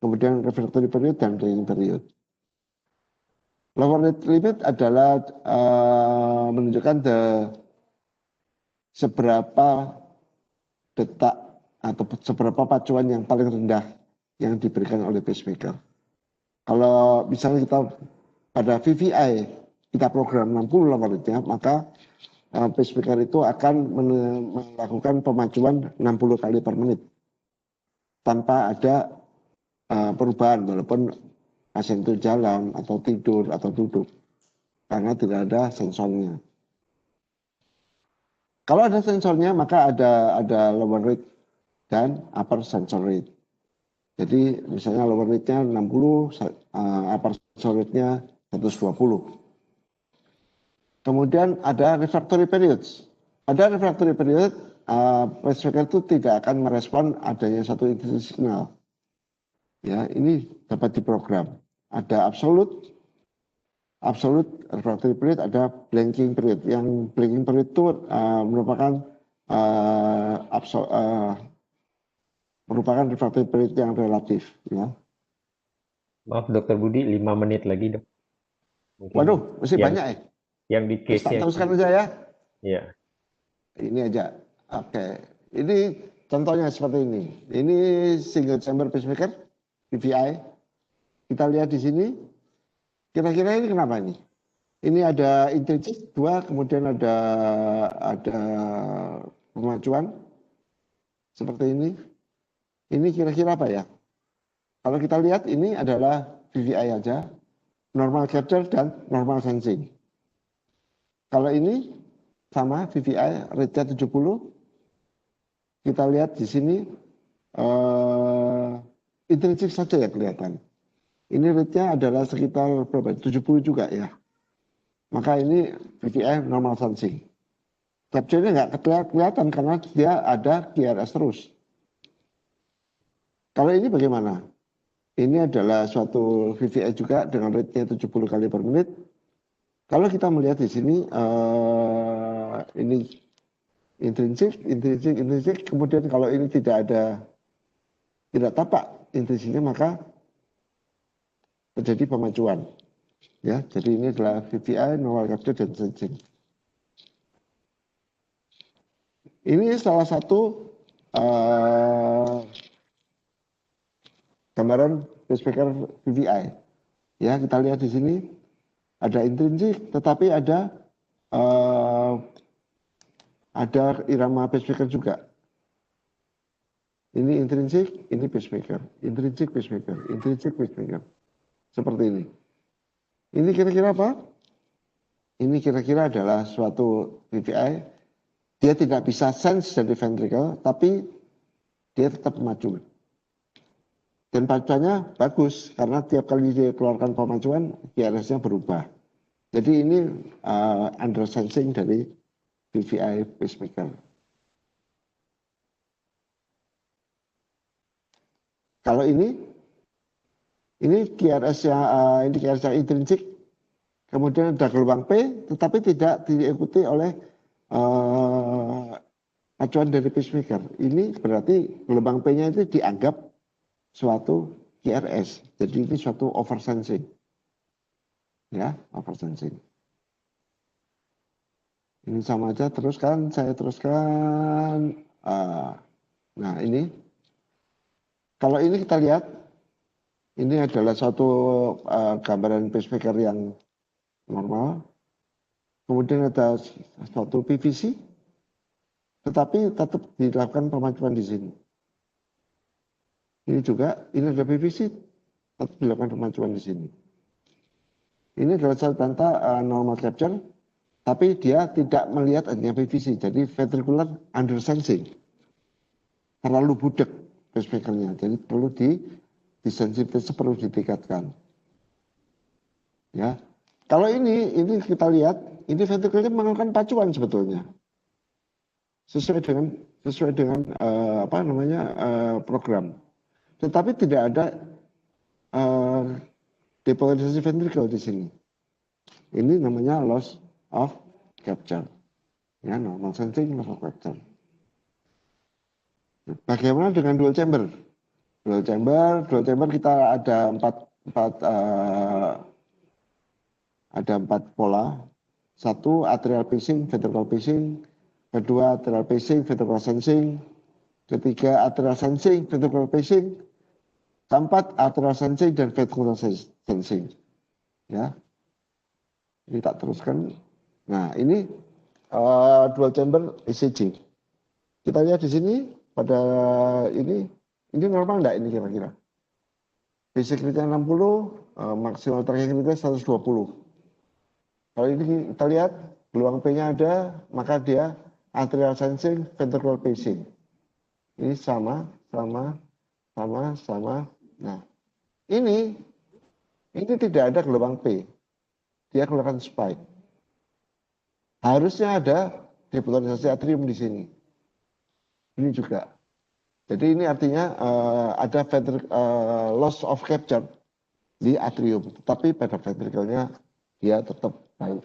Kemudian refractory period dan training period. Lower rate limit adalah menunjukkan seberapa detak atau seberapa pacuan yang paling rendah yang diberikan oleh pacemaker. Kalau misalnya kita pada VVI kita program 60 lower rate-nya, maka pacemaker itu akan melakukan pemacuan 60 kali per menit tanpa ada perubahan walaupun pasien itu jalan atau tidur atau duduk karena tidak ada sensornya. Kalau ada sensornya maka ada lower rate dan upper sensor rate. Jadi misalnya lower rate-nya 60, upper sensor rate-nya 120. Kemudian ada refractory periods. Pada refractory period, pacemaker itu tidak akan merespon adanya satu intrinsic signal. Ya, ini dapat diprogram. Ada absolute refractory period, ada blanking period. Yang blanking period itu merupakan refractory period yang relatif. Ya. Maaf Dokter Budi, 5 menit lagi dok. Mungkin Waduh, masih banyak ya? Yang di case nya. Teruskan aja ya. Iya. Ini aja. Oke. Ini contohnya seperti ini. Ini single chamber pacemaker, PVI. Kita lihat di sini. Kira-kira ini kenapa ini? Ini ada intrinsic 2, kemudian ada pemacuan seperti ini. Ini kira-kira apa ya? Kalau kita lihat ini adalah VVI aja, normal capture dan normal sensing. Kalau ini sama VVI rate-nya 70. Kita lihat di sini intrinsik saja ya kelihatan. Ini rate-nya adalah sekitar berapa? 70 juga ya. Maka ini VVI normal sensing. Capture-nya nggak kelihatan karena dia ada QRS terus. Kalau ini bagaimana? Ini adalah suatu VVI juga dengan rate-nya 70 kali per menit. Kalau kita melihat di sini, ini intrinsik, kemudian kalau ini tidak tapak intrinsiknya, maka terjadi pemacuan. Ya, jadi ini adalah VVI, normal capture, dan sensing. Ini salah satu gambaran pacemaker VVI. Ya, kita lihat di sini ada intrinsik, tetapi ada irama pacemaker juga. Ini intrinsik, ini pacemaker, intrinsik pacemaker, intrinsik pacemaker. Seperti ini. Ini kira-kira apa? Ini kira-kira adalah suatu VVI. Dia tidak bisa sense dari ventricle, tapi dia tetap memacu. Dan pacuannya bagus, karena tiap kali dia keluarkan pemacuan, QRS-nya berubah. Jadi ini under sensing dari VVI pacemaker. Kalau ini QRS yang intrinsik, kemudian ada gelombang P, tetapi tidak diikuti oleh pacuan dari pacemaker. Ini berarti gelombang P-nya itu dianggap suatu QRS. Jadi ini suatu oversensing. Ya, oversensing. Ini sama aja, saya teruskan. Nah, ini. Kalau ini kita lihat, ini adalah suatu gambaran pacemaker yang normal. Kemudian ada suatu PVC, tetapi tetap dilakukan pemacuan di sini. Ini juga, ini ada PVC, tetap dilakukan pemacuan di sini. Ini adalah satu tanda normal capture, tapi dia tidak melihat adanya PVC, jadi ventricular under sensing. Terlalu budek pacemakernya, jadi perlu disensitivitas perlu ditingkatkan. Ya, kalau ini kita lihat, ini ventricularnya melakukan pacuan sebetulnya, sesuai dengan program. Tetapi tidak ada depolarisasi ventricle di sini. Ini namanya loss of capture. Ya, normal sensing, loss of capture. Bagaimana dengan dual chamber? Dual chamber kita ada empat pola. Satu, atrial pacing, ventricular pacing. Kedua, atrial pacing, ventricular sensing. Ketiga, atrial sensing, ventricular pacing. Keempat, atrial sensing dan ventricular sensing. Ya, ini tak teruskan. Nah, ini dual chamber ECG. Kita lihat di sini pada ini normal enggak ini kira-kira? Basic rate-nya 60, maksimal target rate-nya 120. Kalau ini kita lihat gelombang P-nya ada, maka dia atrial sensing, ventricular pacing. Ini sama. Nah, ini tidak ada gelombang P. Dia keluarkan spike. Harusnya ada depolarisasi atrium di sini. Ini juga. Jadi ini artinya ada loss of capture di atrium, tapi pada ventricle-nya dia tetap baik.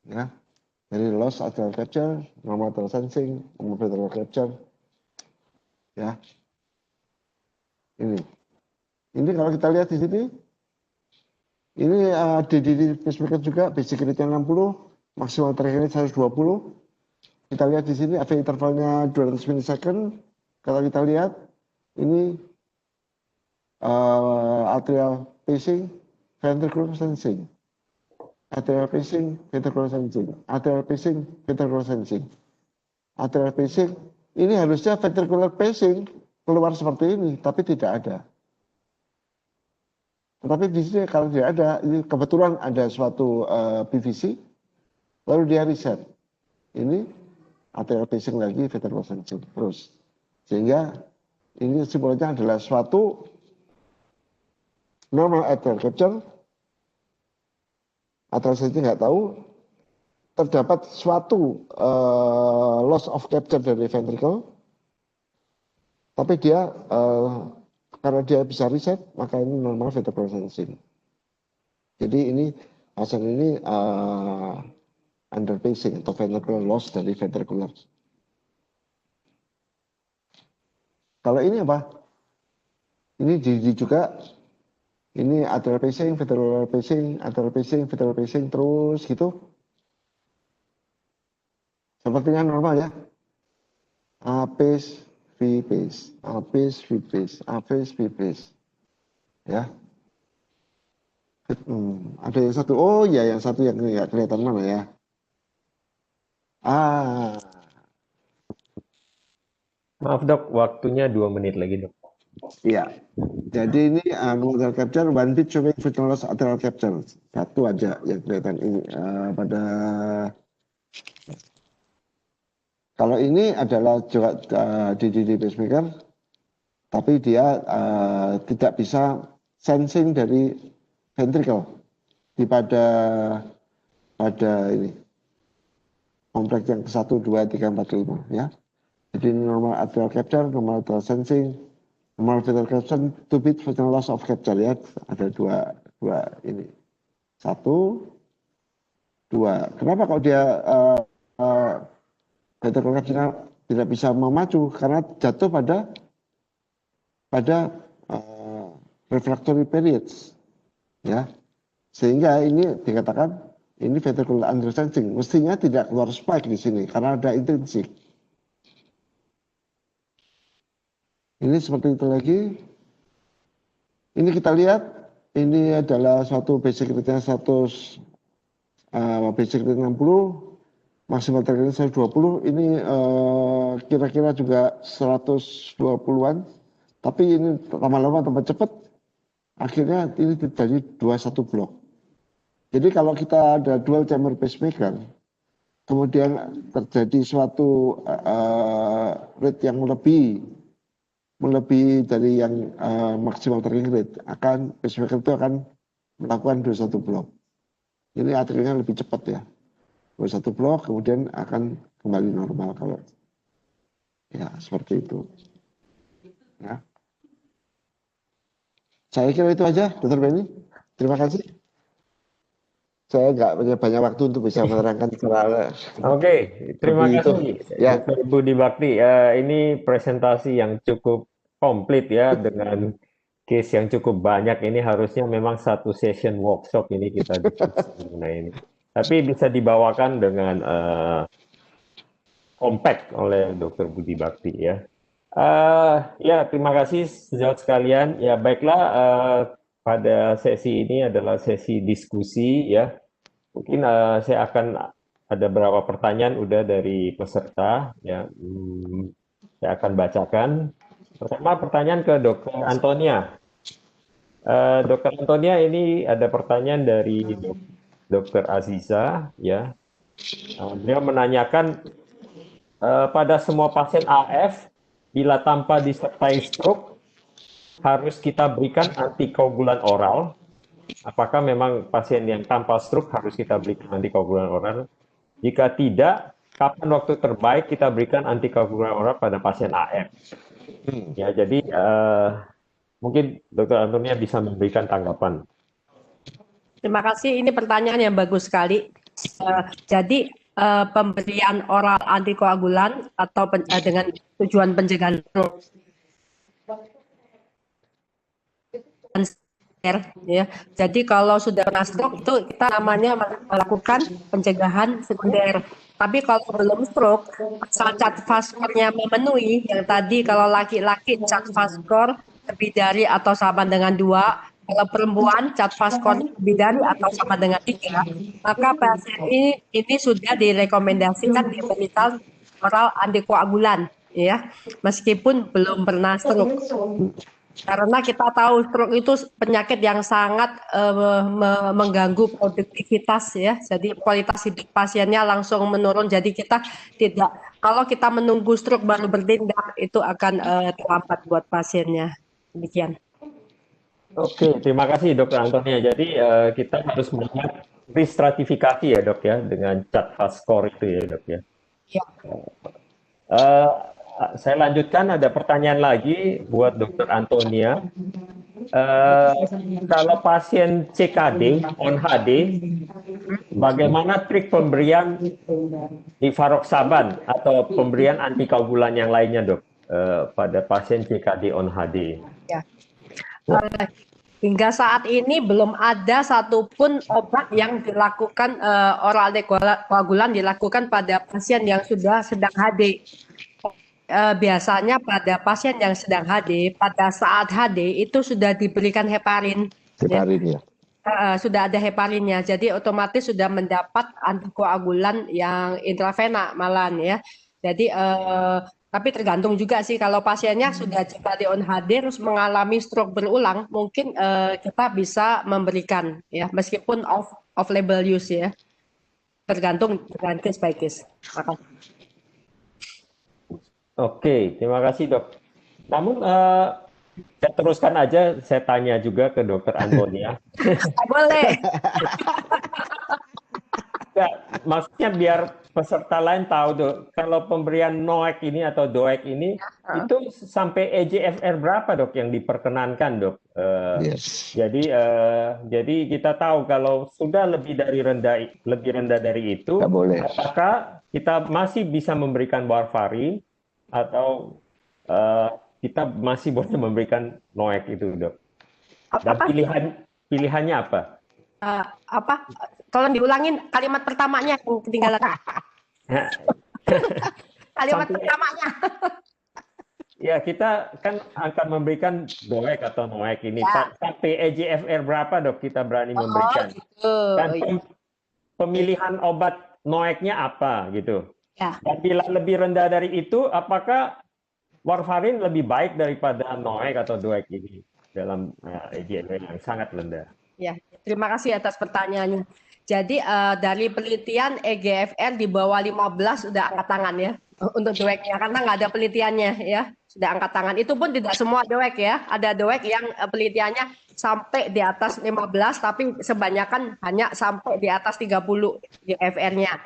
Ya. Jadi loss atrial capture, normal atrial sensing, normal ventricular capture. Ya. Ini kalau kita lihat di sini, ini DDD pacemaker juga, basic rate-nya 60, maksimal target rate 120. Kita lihat di sini, AV intervalnya 200 milisecond. Kalau kita lihat, ini atrial pacing, ventricular sensing. Atrial pacing, ventricular sensing. Atrial pacing, ventricular sensing. Atrial pacing, ini harusnya ventricular pacing keluar seperti ini, tapi tidak ada. Tetapi di sini kalau tidak ada, ini kebetulan ada suatu PVC, lalu dia riset. Ini arterial pacing lagi, ventricular sensing terus. Sehingga ini simbolnya adalah suatu normal arterial capture, arterial sensing nggak tahu, terdapat suatu loss of capture dari ventricle, tapi dia karena dia bisa riset, maka ini normal ventricular sensing. Jadi ini pasien ini under pacing atau ventricular loss dari ventricular. Kalau ini apa? Ini juga ini arterial pacing, ventricular pacing, arterial pacing, ventricular pacing terus gitu. Sepertinya normal ya. A-pace, V-pace, A-pace, V-pace, A-pace, V-pace. Ya. Ada yang satu. Oh ya, yang satu yang nggak kelihatan mana ya. Maaf dok, waktunya 2 menit lagi dok. Iya. Jadi ini arterial capture, one bit showing ventricular loss arterial capture. Satu aja yang kelihatan ini pada. Kalau ini adalah juga DDD pacemaker, tapi dia tidak bisa sensing dari ventricle di pada ini kompleks yang ke-1, 2, 3, 4, 5 ya. Jadi normal arterial capture, normal arterial sensing, normal ventricular capture, 2 bit ventricular loss of capture ya. Ada dua ini. 1, 2. Kenapa kalau dia ventricular capture tidak bisa memacu? Karena jatuh pada refractory periods ya, sehingga ini dikatakan ini ventricular undersensing. Mestinya tidak keluar spike di sini karena ada intrinsik. Ini seperti itu lagi. Ini kita lihat, ini adalah suatu basic rate-nya 100, basic rate 60, maksimal targetnya 120. Ini kira-kira juga 120-an. Tapi ini lama-lama tambah cepat. Akhirnya ini terjadi 21 blok. Jadi kalau kita ada dual chamber pacemaker, kemudian terjadi suatu rate yang melebihi dari yang maksimal target rate, akan pacemaker itu akan melakukan 21 blok. Ini akhirnya lebih cepat ya. 21 blok kemudian akan kembali normal kalau ya seperti itu. Ya. Saya kira itu aja, Dr. Benny. Terima kasih. Saya nggak punya banyak waktu untuk bisa menerangkan secara. Oke, terima itu. kasih Ya. Dr. Budi Bakti. Ini presentasi yang cukup komplit ya, dengan case yang cukup banyak. Ini harusnya memang satu session workshop ini kita diskusi mengenai ini. Tapi bisa dibawakan dengan compact oleh Dr. Budi Bakti ya. Ya, terima kasih sejawat sekalian. Ya, baiklah, pada sesi ini adalah sesi diskusi ya. Mungkin saya akan ada beberapa pertanyaan udah dari peserta ya. Saya akan bacakan. Pertama pertanyaan ke Dr. Antonia. Dr. Antonia, ini ada pertanyaan dari Dr. Aziza ya. Beliau menanyakan pada semua pasien AF bila tanpa disertai stroke harus kita berikan antikoagulan oral. Apakah memang pasien yang tanpa stroke harus kita berikan antikoagulan oral? Jika tidak, kapan waktu terbaik kita berikan antikoagulan oral pada pasien AF? Ya, jadi mungkin Dr. Antonia bisa memberikan tanggapan. Terima kasih. Ini pertanyaan yang bagus sekali. Jadi pemberian oral antikoagulan atau dengan tujuan pencegahan stroke ya. Jadi kalau sudah pernah stroke itu kita namanya melakukan pencegahan sekunder. Tapi kalau belum stroke, asal cat vaskornya memenuhi, yang tadi kalau laki-laki cat vaskor lebih dari atau sama dengan 2, kalau perempuan cat vaskor lebih dari atau sama dengan 3, maka pasien ini sudah direkomendasikan diberikan oral antikoagulan ya, meskipun belum pernah stroke. Karena kita tahu stroke itu penyakit yang sangat mengganggu produktivitas ya. Jadi kualitas hidup pasiennya langsung menurun. Jadi kita tidak, kalau kita menunggu stroke baru bertindak itu akan terlambat buat pasiennya. Demikian. Oke, terima kasih Dokter Antonia. Jadi kita harus melihat restratifikasi ya dok ya dengan cat fast score itu ya dok ya. Ya. Eh, saya lanjutkan, ada pertanyaan lagi buat Dokter Antonia. Kalau pasien CKD on HD, bagaimana trik pemberian ivaroksaban atau pemberian antikoagulan yang lainnya dok pada pasien CKD on HD? Ya. Hingga saat ini belum ada satupun obat yang dilakukan oral antikoagulan dilakukan pada pasien yang sudah sedang HD. Biasanya pada pasien yang sedang HD, pada saat HD itu sudah diberikan heparin. Heparin ya. Sudah ada heparinnya, jadi otomatis sudah mendapat antikoagulan yang intravena malahan ya. Jadi tapi tergantung juga sih kalau pasiennya sudah CKD on HD terus mengalami stroke berulang, mungkin kita bisa memberikan ya meskipun off label use ya. Tergantung dengan case by case. Makasih. Oke, terima kasih dok. Namun saya teruskan aja, saya tanya juga ke Dokter Antonia. Boleh. Ya, maksudnya biar peserta lain tahu dok, kalau pemberian NOAC ini atau DOAC ini itu sampai EGFR berapa dok yang diperkenankan dok? Yes. Jadi kita tahu kalau sudah lebih rendah dari itu, Nggak boleh. apakah kita masih bisa memberikan warfarin atau kita masih boleh memberikan NOAC itu dok? Dan pilihannya apa? Apa? Tolong diulangin kalimat pertamanya yang ketinggalan. Kalimat pertamanya. Ya, kita kan akan memberikan DOAC atau NOAC ini. Ya. Sampai EGFR berapa dok kita berani memberikan? Gitu. Dan pemilihan obat NOAC-nya apa gitu. Ya. Dan bila lebih rendah dari itu, apakah warfarin lebih baik daripada NOAC atau DOAC ini dalam EGFR yang sangat rendah? Ya, terima kasih atas pertanyaannya. Jadi dari penelitian EGFR di bawah 15 sudah angkat tangan ya untuk DOAC-nya karena nggak ada penelitiannya ya, sudah angkat tangan. Itu pun tidak semua DOAC ya, ada DOAC yang penelitiannya sampai di atas 15 tapi kebanyakan hanya sampai di atas 30 EGFR-nya.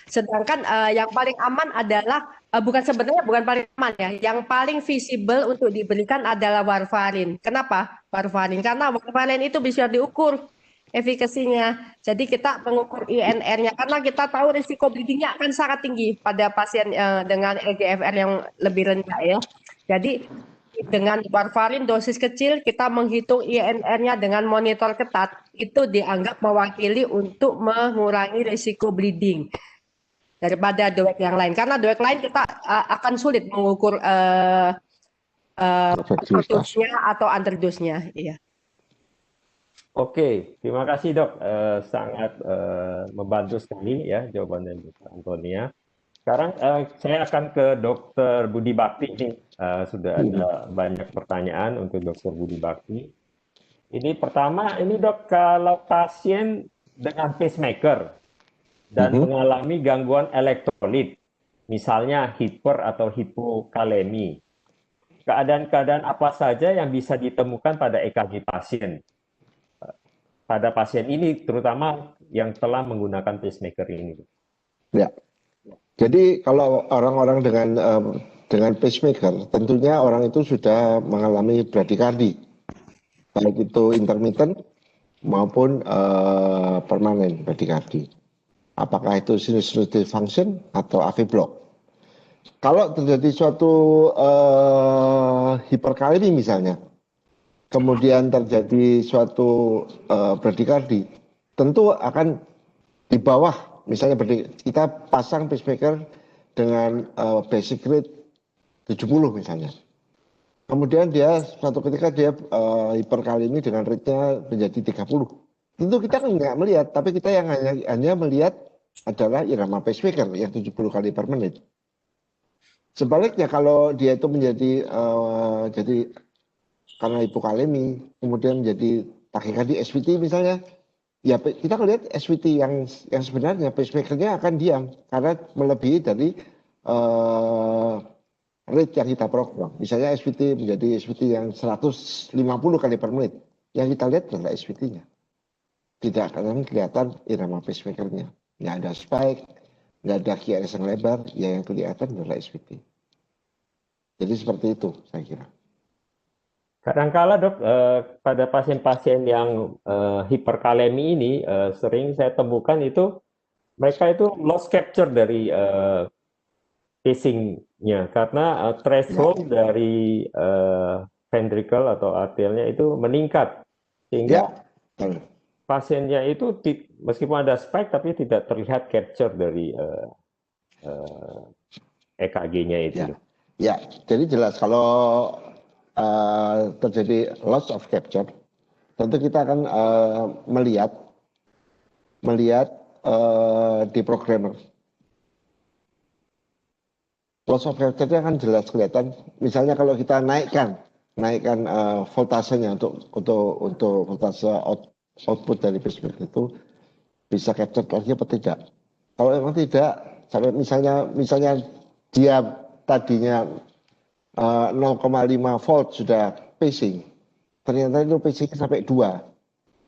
Sedangkan yang paling aman adalah bukan paling aman ya, yang paling visible untuk diberikan adalah warfarin. Kenapa warfarin? Karena warfarin itu bisa diukur efikasinya. Jadi kita mengukur INR-nya karena kita tahu risiko bleeding-nya akan sangat tinggi pada pasien dengan EGFR yang lebih rendah ya. Jadi dengan warfarin dosis kecil kita menghitung INR-nya dengan monitor ketat itu dianggap mewakili untuk mengurangi risiko bleeding daripada DOAC yang lain. Karena DOAC lain kita akan sulit mengukur overdose-nya atau underdose-nya. Iya. Oke, terima kasih dok. Sangat membantu sekali ya jawabannya Dr. Antonia. Sekarang saya akan ke Dokter Budi Bakti nih. Sudah ada banyak pertanyaan untuk Dokter Budi Bakti. Ini pertama, ini dok, kalau pasien dengan pacemaker dan mengalami gangguan elektrolit, misalnya hiper atau hipokalemi, keadaan-keadaan apa saja yang bisa ditemukan pada EKG pasien? Pada pasien ini, terutama yang telah menggunakan pacemaker ini. Ya. Jadi kalau orang-orang dengan pacemaker, tentunya orang itu sudah mengalami bradikardi, baik itu intermittent maupun permanen bradikardi. Apakah itu sinus reductive function atau AV block? Kalau terjadi suatu hiperkalemi misalnya, kemudian terjadi suatu bradikardi, tentu akan di bawah, misalnya kita pasang pacemaker dengan basic rate 70 misalnya. Kemudian dia suatu ketika dia hiperkalemi dengan rate-nya menjadi 30. Tentu kita kan nggak melihat, tapi kita yang hanya melihat adalah irama pacemaker yang 70 kali per menit. Sebaliknya kalau dia itu menjadi jadi karena hipokalemi, kemudian menjadi takikardi SVT misalnya, ya kita lihat SVT yang sebenarnya pacemaker-nya akan diam karena melebihi dari rate yang kita program. Misalnya SVT menjadi SVT yang 150 kali per menit. Yang kita lihat adalah SVT-nya. Tidak akan kelihatan irama pacemaker-nya. Nggak ada spike, nggak ada QRS yang lebar, ya yang kelihatan adalah SVT. Jadi seperti itu saya kira. Kadangkala dok, pada pasien-pasien yang hiperkalemi ini sering saya temukan itu mereka itu loss capture dari pacing-nya karena threshold dari ventricle atau arterialnya itu meningkat sehingga pasiennya itu meskipun ada spike tapi tidak terlihat capture dari EKG-nya itu. Ya, jadi jelas kalau terjadi loss of capture, tentu kita akan melihat di programmer. Loss of capture-nya akan jelas kelihatan. Misalnya kalau kita naikkan voltasenya untuk voltase output dari pacemaker itu bisa capture lagi apa tidak. Kalau memang tidak, sampai misalnya dia tadinya 0,5 volt sudah pacing, ternyata itu pacing sampai 2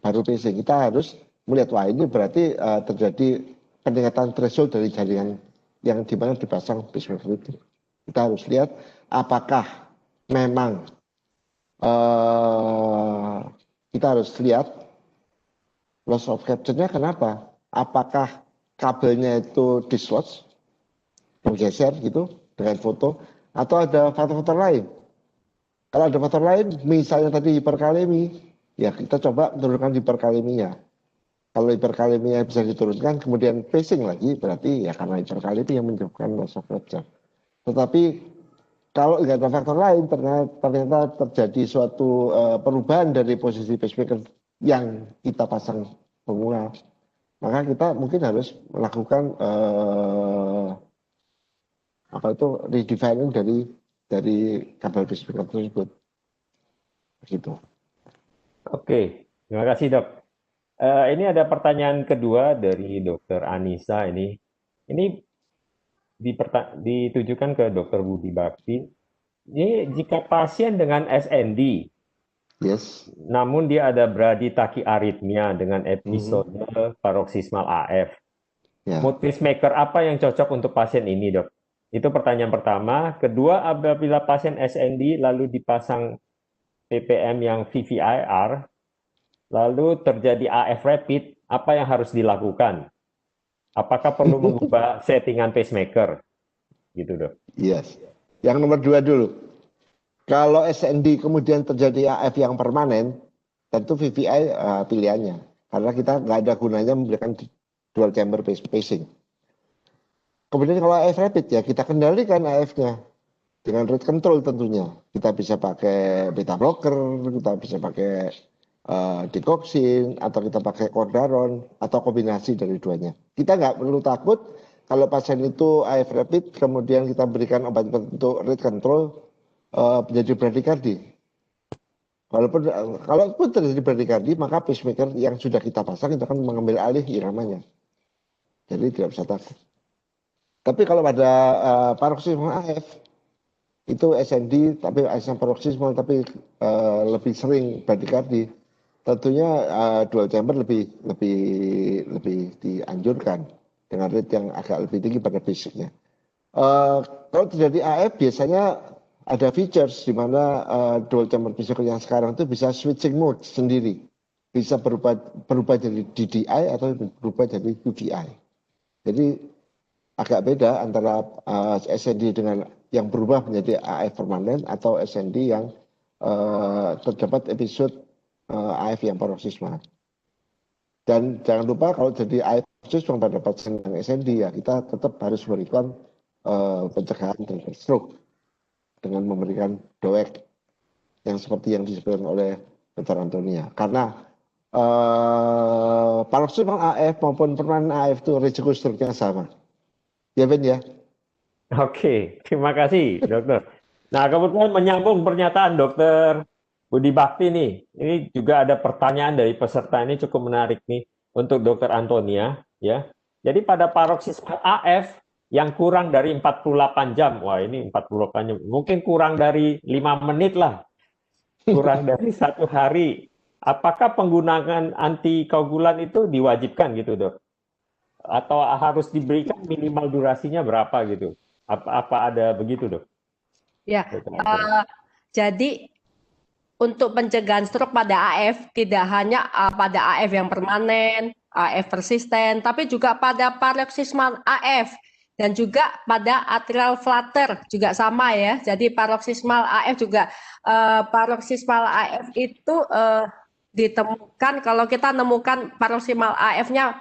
baru pacing. Kita harus melihat, wah ini berarti terjadi peningkatan threshold dari jaringan yang dimana dipasang pacemaker itu. Kita harus lihat apakah memang kita harus lihat loss of capture-nya kenapa? Apakah kabelnya itu dislodge, menggeser gitu dengan foto, atau ada faktor-faktor lain? Kalau ada faktor lain, misalnya tadi hiperkalemi, ya kita coba menurunkan hiperkaleminya. Kalau hiperkaleminya bisa diturunkan, kemudian pacing lagi, berarti ya karena hiperkalemi yang menyebabkan loss of capture. Tetapi kalau nggak ada faktor lain, ternyata terjadi suatu perubahan dari posisi pacemaker yang kita pasang semula, maka kita mungkin harus melakukan redefining dari kabel pacemaker tersebut. Begitu. Oke, terima kasih dok. Ini ada pertanyaan kedua dari Dr. Anissa ini. Ini ditujukan ke Dr. Budi Bakti. Ini jika pasien dengan SND, namun dia ada braditakiaritmia dengan episode paroksismal AF. Mood pacemaker apa yang cocok untuk pasien ini, dok? Itu pertanyaan pertama. Kedua, apabila pasien SND lalu dipasang ppm yang VVIR, lalu terjadi AF rapid, apa yang harus dilakukan? Apakah perlu mengubah settingan pacemaker? Gitu, dok. Yes. Yang nomor 2 dulu. Kalau SND kemudian terjadi AF yang permanen, tentu VVI pilihannya. Karena kita nggak ada gunanya memberikan dual chamber pacing. Kemudian kalau AF rapid ya kita kendalikan AF-nya dengan rate control tentunya. Kita bisa pakai beta blocker, kita bisa pakai digoxin, atau kita pakai cordaron, atau kombinasi dari duanya. Kita nggak perlu takut kalau pasien itu AF rapid, kemudian kita berikan obat untuk rate control, menjadi bradikardi. Kalaupun terjadi bradikardi, maka pacemaker yang sudah kita pasang itu akan mengambil alih iramanya. Jadi tidak bisa takut. Tapi kalau pada paroksismal AF, itu SND, tapi ASM paroksismal, tapi lebih sering bradikardi, tentunya dual chamber lebih dianjurkan dengan rate yang agak lebih tinggi pada basicnya. Kalau terjadi AF biasanya ada features di mana dual chamber pacemaker yang sekarang itu bisa switching mode sendiri, bisa berubah jadi DDI atau berubah jadi UDI. Jadi agak beda antara SND dengan yang berubah menjadi AF permanen atau SND yang terdapat episode AF yang paroksismal. Dan jangan lupa kalau jadi AF paroksismal pada pasien yang SND ya kita tetap harus memberikan pencegahan dari stroke dengan memberikan DOAC yang seperti yang disebutkan oleh Dr. Antonia. Karena paroksismal AF maupun permanen AF itu risiko stroke-nya sama. Ya Ben ya. Oke, terima kasih dokter. Nah kebetulan menyambung pernyataan dokter Budi Bakti nih, ini juga ada pertanyaan dari peserta ini cukup menarik nih untuk Dokter Antonia ya. Jadi pada paroksismal AF yang kurang dari 48 jam, wah ini 48 jam, mungkin kurang dari 5 menit lah, kurang dari 1 hari. Apakah penggunaan antikoagulan itu diwajibkan gitu dok? Atau harus diberikan minimal durasinya berapa gitu? Apa ada begitu dok? Ya, jadi untuk pencegahan stroke pada AF tidak hanya pada AF yang permanen, AF persisten, tapi juga pada paroksismal AF dan juga pada atrial flutter juga sama ya. Jadi paroksismal AF juga paroksismal AF itu ditemukan kalau kita nemukan paroksismal AF-nya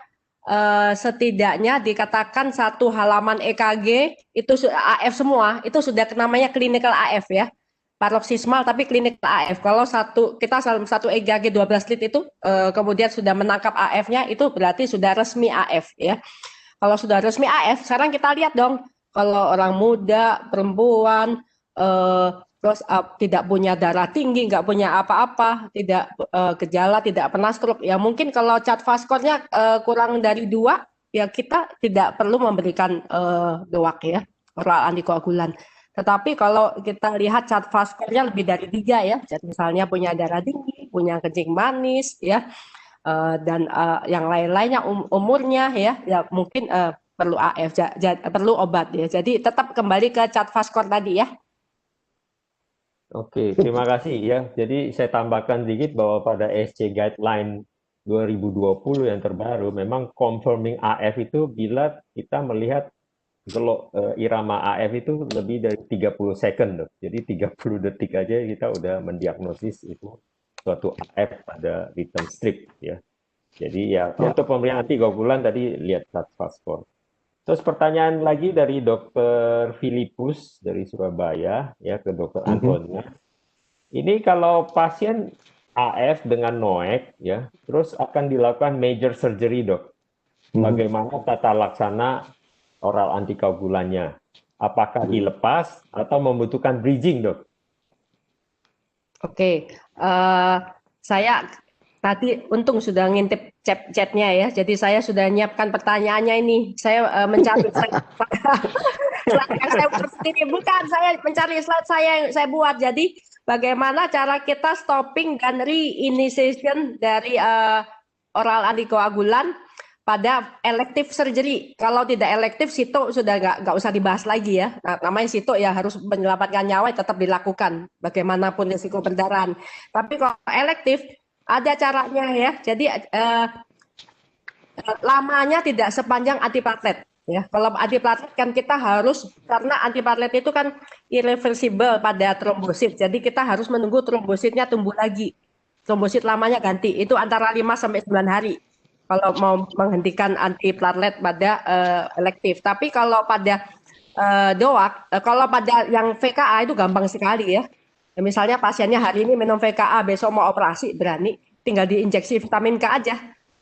setidaknya dikatakan 1 halaman EKG itu AF semua, itu sudah namanya clinical AF ya. Paroksismal tapi klinik AF. Kalau kita satu EKG 12 lead itu kemudian sudah menangkap AF-nya itu berarti sudah resmi AF ya. Kalau sudah resmi AF, sekarang kita lihat dong kalau orang muda, perempuan, terus tidak punya darah tinggi, nggak punya apa-apa, tidak gejala, tidak pernah stroke. Ya mungkin kalau cat vaskornya kurang dari 2, ya kita tidak perlu memberikan DOAC ya, oral antikoagulan. Tetapi kalau kita lihat cat vaskornya lebih dari 3 ya, jadi misalnya punya darah tinggi, punya kencing manis ya, dan yang lain-lainnya umurnya ya mungkin perlu AF, perlu obat ya. Jadi tetap kembali ke cat vaskor tadi ya. Oke, terima kasih ya. Jadi saya tambahkan sedikit bahwa pada SC Guideline 2020 yang terbaru, memang confirming AF itu bila kita melihat kalau irama AF itu lebih dari 30 second loh. Jadi 30 detik aja kita udah mendiagnosis itu suatu AF pada rhythm strip ya. Jadi ya untuk pemberian antikoagulan tadi lihat cat vaskor. Terus pertanyaan lagi dari Dokter Filipus dari Surabaya ya ke Dokter Antonia. Ini kalau pasien AF dengan NOAC ya, terus akan dilakukan major surgery dok. Bagaimana tata laksana oral antikoagulannya? Apakah dilepas atau membutuhkan bridging, dok? Oke, saya tadi untung sudah ngintip chatnya ya, jadi saya sudah menyiapkan pertanyaannya ini. Saya mencari slide yang saya buat sendiri, bukan saya mencari slide yang saya buat. Jadi bagaimana cara kita stopping dan reinitiation dari oral antikoagulan pada elective surgery. Kalau tidak elective, sito sudah nggak usah dibahas lagi ya. Nah, namanya sito ya harus menyelamatkan nyawa tetap dilakukan, bagaimanapun risiko perdarahan. Tapi kalau elective ada caranya ya. Jadi lamanya tidak sepanjang antiplatelet. Ya, kalau antiplatelet kan kita harus, karena antiplatelet itu kan irreversible pada trombosit. Jadi kita harus menunggu trombositnya tumbuh lagi. Trombosit lamanya ganti. Itu antara 5 sampai 9 hari. Kalau mau menghentikan antiplatelet pada elektif. Tapi kalau pada DOAC, kalau pada yang VKA itu gampang sekali ya. Misalnya pasiennya hari ini minum VKA, besok mau operasi, berani. Tinggal diinjeksi vitamin K aja.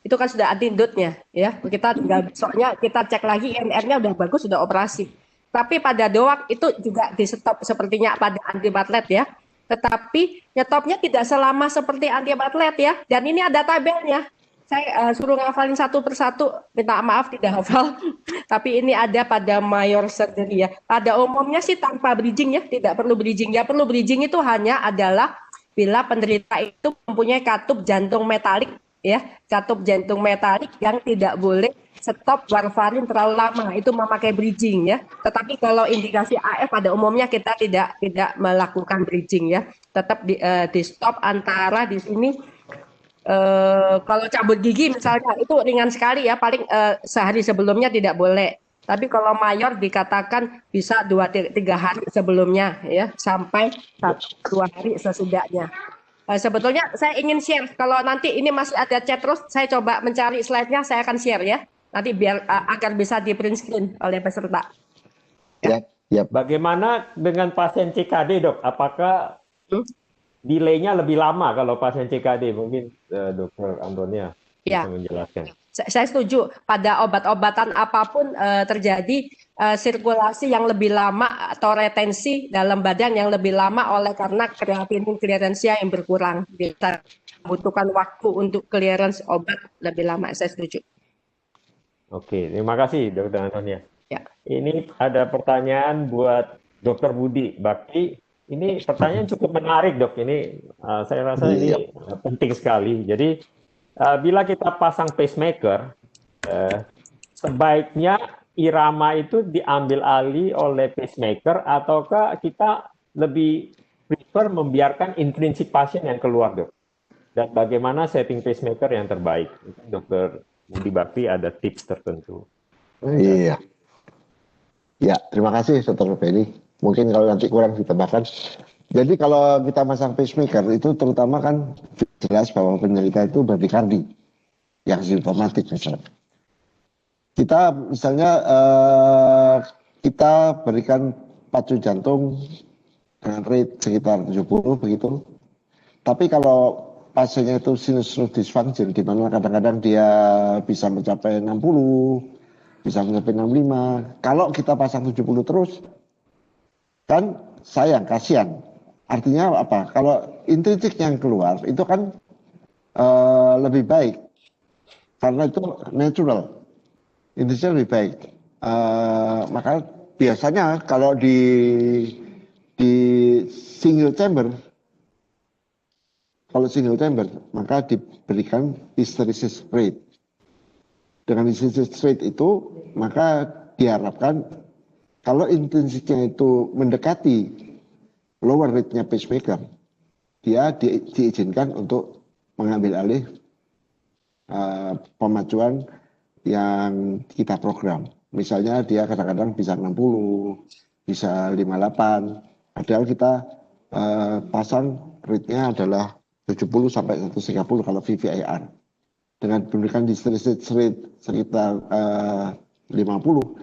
Itu kan sudah antidotnya ya. Kita tinggal besoknya kita cek lagi INR-nya udah bagus, sudah operasi. Tapi pada DOAC itu juga di stop sepertinya pada antiplatelet ya. Tetapi nyetopnya tidak selama seperti antiplatelet ya. Dan ini ada tabelnya. Saya suruh ngafalin satu persatu, minta maaf tidak hafal. Tapi ini ada pada mayor surgery ya. Pada umumnya sih tanpa bridging ya, tidak perlu bridging. Ya perlu bridging itu hanya adalah bila penderita itu mempunyai katup jantung metalik ya, katup jantung metalik yang tidak boleh stop warfarin terlalu lama, itu memakai bridging ya. Tetapi kalau indikasi AF pada umumnya kita tidak melakukan bridging ya. Tetap di stop antara di sini. Kalau cabut gigi misalnya itu ringan sekali ya, paling sehari sebelumnya tidak boleh. Tapi kalau mayor dikatakan bisa 2-3 hari sebelumnya ya, sampai 1-2 hari sesudahnya. Sebetulnya saya ingin share, kalau nanti ini masih ada chat terus, saya coba mencari slide-nya, saya akan share ya. Nanti biar agar bisa di print screen oleh peserta. Ya. Bagaimana dengan pasien CKD dok? Apakah delay-nya lebih lama kalau pasien CKD? Mungkin Dokter Antonia bisa menjelaskan. Saya setuju, pada obat-obatan apapun terjadi sirkulasi yang lebih lama atau retensi dalam badan yang lebih lama oleh karena kreatinin clearance yang berkurang. Bisa membutuhkan waktu untuk clearance obat lebih lama. Saya setuju. Oke, terima kasih Dr. Antonia. Ya. Ini ada pertanyaan buat Dr. Budi Bakti. Ini pertanyaan cukup menarik, Dok. Ini saya rasa ini penting sekali. Jadi bila kita pasang pacemaker, sebaiknya irama itu diambil alih oleh pacemaker ataukah kita lebih prefer membiarkan intrinsik pasien yang keluar, Dok? Dan bagaimana setting pacemaker yang terbaik? Dr. Budi Bakti ada tips tertentu. Iya. Ya, terima kasih Dr. Benny. Mungkin kalau nanti kurang ditambahkan. Jadi kalau kita masang pacemaker itu terutama kan jelas bahwa penderita itu bradikardi yang simptomatik misalnya. Kita misalnya kita berikan pacu jantung dengan rate sekitar 70 begitu. Tapi kalau pasiennya itu sinus dysfunction, di mana kadang-kadang dia bisa mencapai 60, bisa mencapai 65. Kalau kita pasang 70 terus, kan sayang, kasihan. Artinya apa? Kalau intrinsik yang keluar itu kan lebih baik, karena itu natural. Intrinsik lebih baik. Maka biasanya kalau di single chamber, kalau single chamber, maka diberikan hysteresis rate. Dengan hysteresis rate itu, maka diharapkan kalau intrinsiknya itu mendekati lower rate-nya pacemaker, dia diizinkan untuk mengambil alih pemacuan yang kita program. Misalnya dia kadang-kadang bisa 60, bisa 58, padahal kita pasang rate-nya adalah 70 sampai 130 kalau VVIR. Dengan memberikan hysteresis rate sekitar 50, 70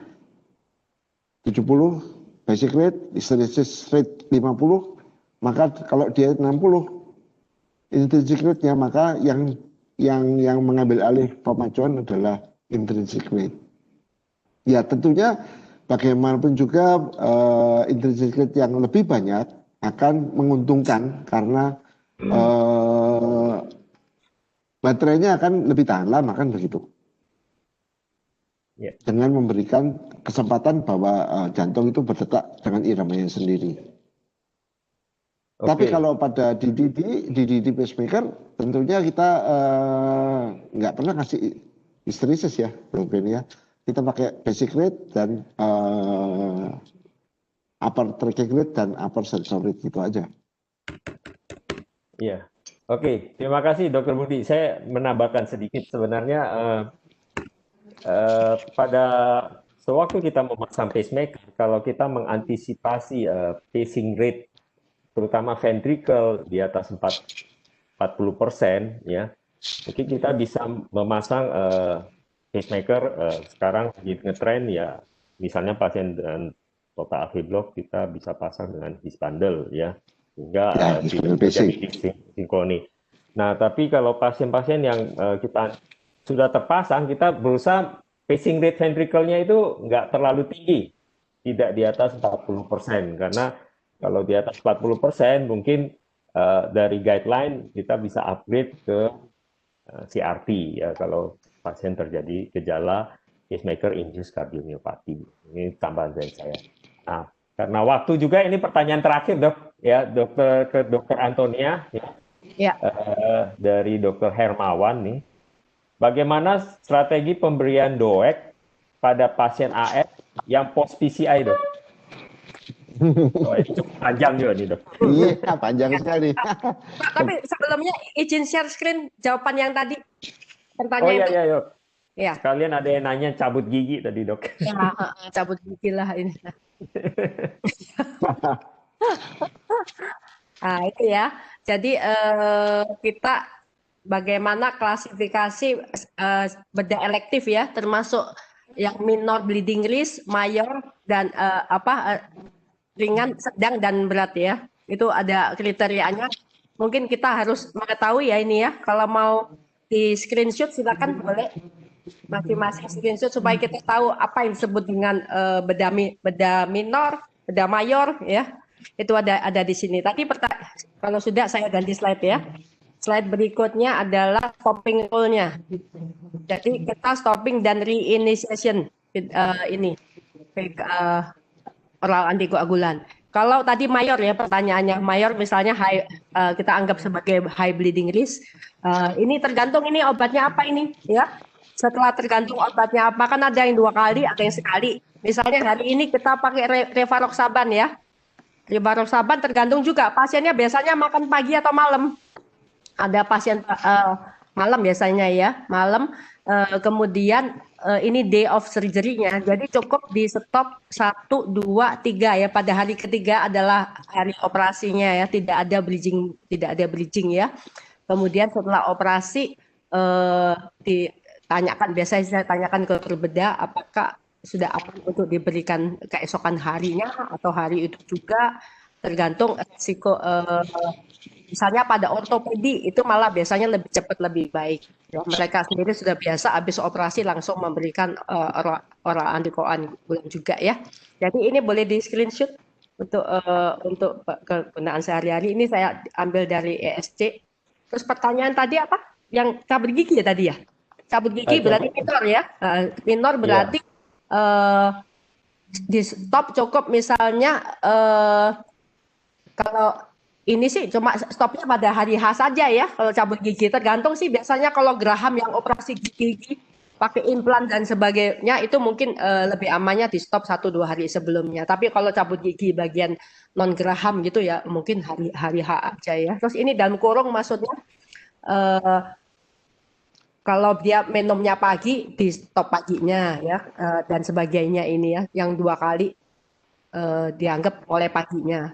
basic rate, hysteresis rate 50, maka kalau dia 60 intrinsic rate-nya, maka yang mengambil alih pemacuan adalah intrinsic rate. Ya tentunya bagaimanapun juga intrinsic rate yang lebih banyak akan menguntungkan karena baterainya akan lebih tahan lama, kan begitu. Yeah. Dengan memberikan kesempatan bahwa jantung itu berdetak dengan iramanya sendiri. Okay. Tapi kalau pada DDD pacemaker, tentunya kita nggak pernah kasih hysteresis ya, Bro ya. Kita pakai basic rate dan upper trachea rate dan upper sensor rate gitu aja. Iya. Oke, terima kasih Dr. Budi. Saya menambahkan sedikit sebenarnya pada sewaktu kita memasang pacemaker, kalau kita mengantisipasi pacing rate, terutama ventricle di atas 40%, ya, mungkin kita bisa memasang pacemaker sekarang di ngetrend ya, misalnya pasien dengan total AV block kita bisa pasang dengan his bundle ya. Sehingga terjadi sinkroni. Nah, tapi kalau pasien-pasien yang kita sudah terpasang, kita berusaha pacing rate ventricle-nya itu nggak terlalu tinggi, tidak di atas 40%, karena kalau di atas 40% mungkin dari guideline kita bisa upgrade ke CRT ya kalau pasien terjadi gejala pacemaker induced cardiomyopathy. Ini tambahan dari saya. Nah, karena waktu juga ini pertanyaan terakhir dok ya Dokter Antonia ya. Dari Dokter Hermawan nih, bagaimana strategi pemberian DOAC pada pasien AF yang post PCI dok? Oh, itu cukup panjang juga nih dok. Iya panjang sekali. Tapi sebelumnya izin share screen jawaban yang tadi pertanyaan. Oh iya dok. Ya. Sekalian ada yang nanya cabut gigi tadi dok. Ya, cabut gigi lah ini. Nah itu ya. Jadi kita bagaimana klasifikasi bedah elektif ya, termasuk yang minor bleeding risk, mayor dan ringan, sedang dan berat ya. Itu ada kriterianya. Mungkin kita harus mengetahui ya ini ya. Kalau mau di screenshot silakan boleh. masing-masing screenshot supaya kita tahu apa yang disebut dengan beda minor, beda mayor ya. Itu ada di sini. Tadi kalau sudah saya ganti slide ya. Slide berikutnya adalah stopping rule-nya. Jadi kita stopping dan reinitiation ini oral antikoagulan. Kalau tadi mayor ya pertanyaannya, mayor misalnya kita anggap sebagai high bleeding risk. Ini tergantung ini obatnya apa ini ya. Setelah tergantung obatnya apa, kan ada yang 2 kali, ada yang sekali. Misalnya hari ini kita pakai rivaroxaban ya. Rivaroxaban tergantung juga pasiennya biasanya makan pagi atau malam. Ada pasien malam biasanya ya, malam. Kemudian ini day of surgery-nya, jadi cukup di stop 1, 2, 3 ya. Pada hari ketiga adalah hari operasinya ya, tidak ada bridging ya. Kemudian setelah operasi ditanyakan, biasanya saya tanyakan ke berbeda apakah sudah aman untuk diberikan keesokan harinya atau hari itu juga, tergantung risiko. Misalnya pada ortopedi itu malah biasanya lebih cepat lebih baik. Ya, mereka sendiri sudah biasa habis operasi langsung memberikan oral antikoagulan juga ya. Jadi ini boleh di screenshot untuk kegunaan sehari-hari. Ini saya ambil dari ESC. Terus pertanyaan tadi apa? Yang cabut gigi ya tadi ya? Cabut gigi berarti minor ya. Minor berarti di stop cukup misalnya kalau ini sih cuma stopnya pada hari H saja ya kalau cabut gigi. Tergantung sih biasanya kalau Graham yang operasi gigi pakai implan dan sebagainya itu mungkin lebih amannya di stop 1-2 hari sebelumnya. Tapi kalau cabut gigi bagian non Graham gitu ya mungkin hari H aja ya. Terus ini dalam kurung maksudnya kalau dia minumnya pagi di stop paginya ya dan sebagainya ini ya yang 2 kali dianggap oleh paginya.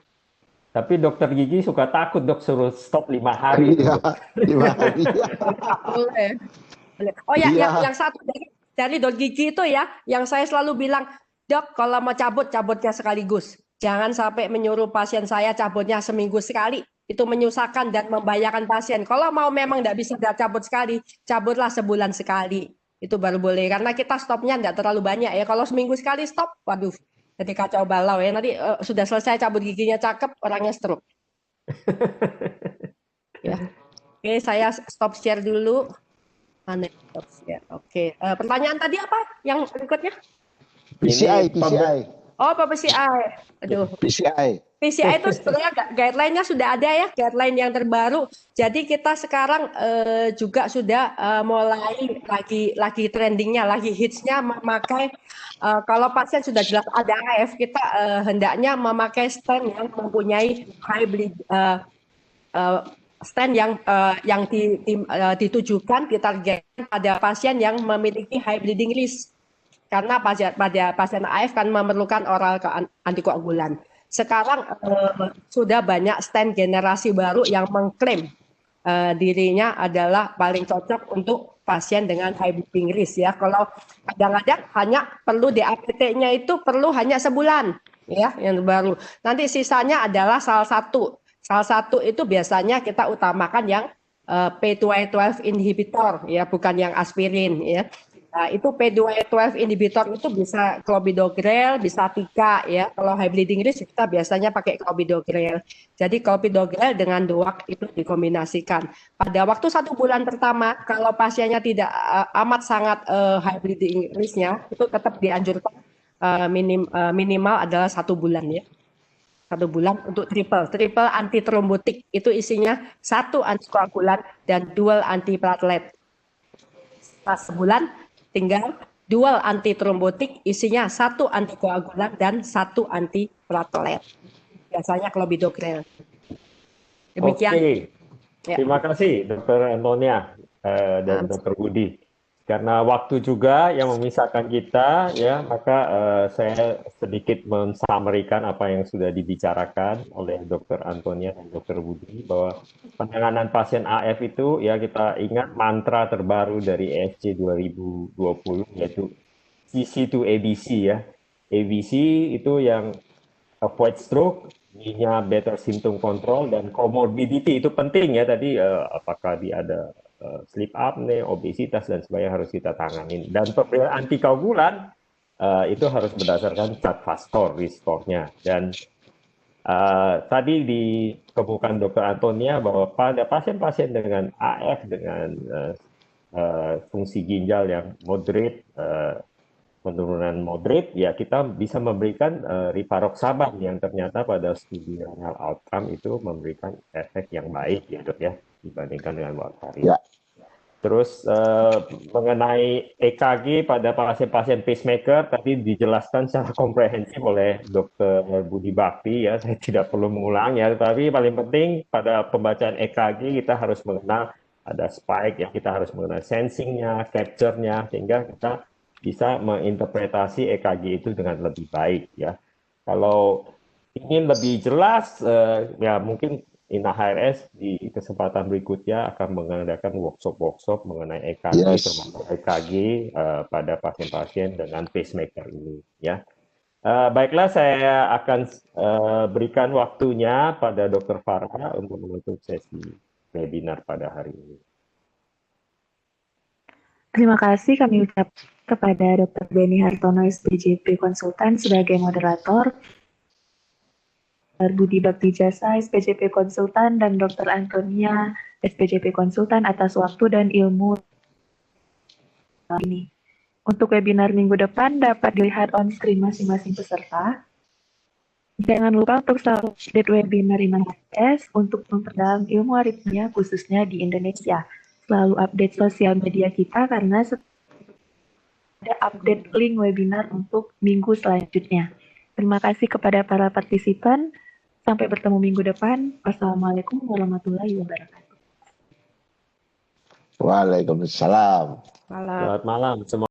Tapi dokter gigi suka takut dok suruh stop 5 hari. Iya, 5 hari. Boleh. Oh ya, Iya. yang satu dari dokter gigi itu ya, yang saya selalu bilang, dok kalau mau cabutnya sekaligus. Jangan sampai menyuruh pasien saya cabutnya seminggu sekali. Itu menyusahkan dan membahayakan pasien. Kalau mau memang tidak bisa cabut sekali, cabutlah sebulan sekali. Itu baru boleh. Karena kita stopnya tidak terlalu banyak ya. Kalau seminggu sekali stop, waduh. Jadi kacau balau ya. Nanti sudah selesai cabut giginya cakep, orangnya stroke. Ya. Oke, saya stop share dulu. Mana stop share? Oke. Pertanyaan tadi apa? Yang berikutnya? PCI. Oh, apa PCI? Aduh. PCI itu sebenarnya guideline-nya sudah ada ya, guideline yang terbaru. Jadi kita sekarang juga sudah mulai lagi trendingnya, lagi hitsnya memakai kalau pasien sudah jelas ada AF, kita hendaknya memakai stent yang mempunyai high bleed, stent yang ditujukan ditargetkan pada pasien yang memiliki high bleeding risk. Karena pada pasien AF kan memerlukan oral antikoagulan. Sekarang sudah banyak stent generasi baru yang mengklaim dirinya adalah paling cocok untuk pasien dengan high bleeding risk ya. Kalau kadang-kadang hanya perlu DAPT-nya itu perlu hanya sebulan ya yang baru. Nanti sisanya adalah salah satu itu biasanya kita utamakan yang P2Y12 inhibitor ya, bukan yang aspirin ya. Nah, itu P2Y12 inhibitor itu bisa clopidogrel, bisa Tika ya. Kalau high bleeding risk kita biasanya pakai clopidogrel. Jadi clopidogrel dengan DOAC itu dikombinasikan. Pada waktu 1 bulan pertama, kalau pasiennya tidak amat sangat high bleeding risk-nya, itu tetap dianjurkan minimal adalah 1 bulan ya. 1 bulan untuk triple antitrombotik. Itu isinya 1 antikoagulan dan dual antiplatelet. Setelah sebulan tinggal dual antitrombotik isinya 1 antikoagulan dan 1 antiplatelet. Biasanya clopidogrel. Demikian. Oke. Ya. Terima kasih Dr. Antonia dan Dr. Budi. Karena waktu juga yang memisahkan kita ya, maka saya sedikit mensummary-kan apa yang sudah dibicarakan oleh Dr. Antonia dan Dr. Budi bahwa penanganan pasien AF itu ya kita ingat mantra terbaru dari ESC 2020 yaitu CC to ABC ya. ABC itu yang avoid stroke, B-nya better symptom control dan comorbidity itu penting ya tadi apakah dia ada sleep apnea, obesitas dan sebagainya harus kita tangani. Dan pemberian antikoagulan itu harus berdasarkan chart Fastor, risk score-nya. Dan tadi dikemukakan Dr. Antonia bahwa pada pasien-pasien dengan AF dengan fungsi ginjal yang moderate, penurunan moderate, ya kita bisa memberikan rivaroxaban yang ternyata pada studi renal outcome itu memberikan efek yang baik ya dok ya dibandingkan dengan warfarin. Ya. Terus mengenai EKG pada pasien-pasien pacemaker tadi dijelaskan secara komprehensif oleh Dr. Budi Bakti ya, saya tidak perlu mengulang ya, tapi paling penting pada pembacaan EKG kita harus mengenal ada spike ya, kita harus mengenal sensingnya, capture-nya, sehingga kita bisa menginterpretasi EKG itu dengan lebih baik ya. Kalau ingin lebih jelas ya mungkin INAH-RS di kesempatan berikutnya akan mengadakan workshop mengenai EKG, termasuk EKG pada pasien-pasien dengan pacemaker ini. Ya, baiklah saya akan berikan waktunya pada Dr. Farha untuk menutup sesi webinar pada hari ini. Terima kasih kami ucap kepada Dr. Beni Hartono, SPJP Konsultan sebagai moderator, Dr. Budi Bakti Jasa, SPJP Konsultan, dan Dr. Antonia, SPJP Konsultan atas waktu dan ilmu ini. Untuk webinar minggu depan dapat dilihat on screen masing-masing peserta. Jangan lupa untuk selalu update webinar INAH-RS untuk memperdalam ilmu aritmia khususnya di Indonesia. Selalu update sosial media kita karena ada update link webinar untuk minggu selanjutnya. Terima kasih kepada para partisipan. Sampai bertemu minggu depan. Wassalamualaikum warahmatullahi wabarakatuh. Waalaikumsalam. Malam. Selamat malam semua.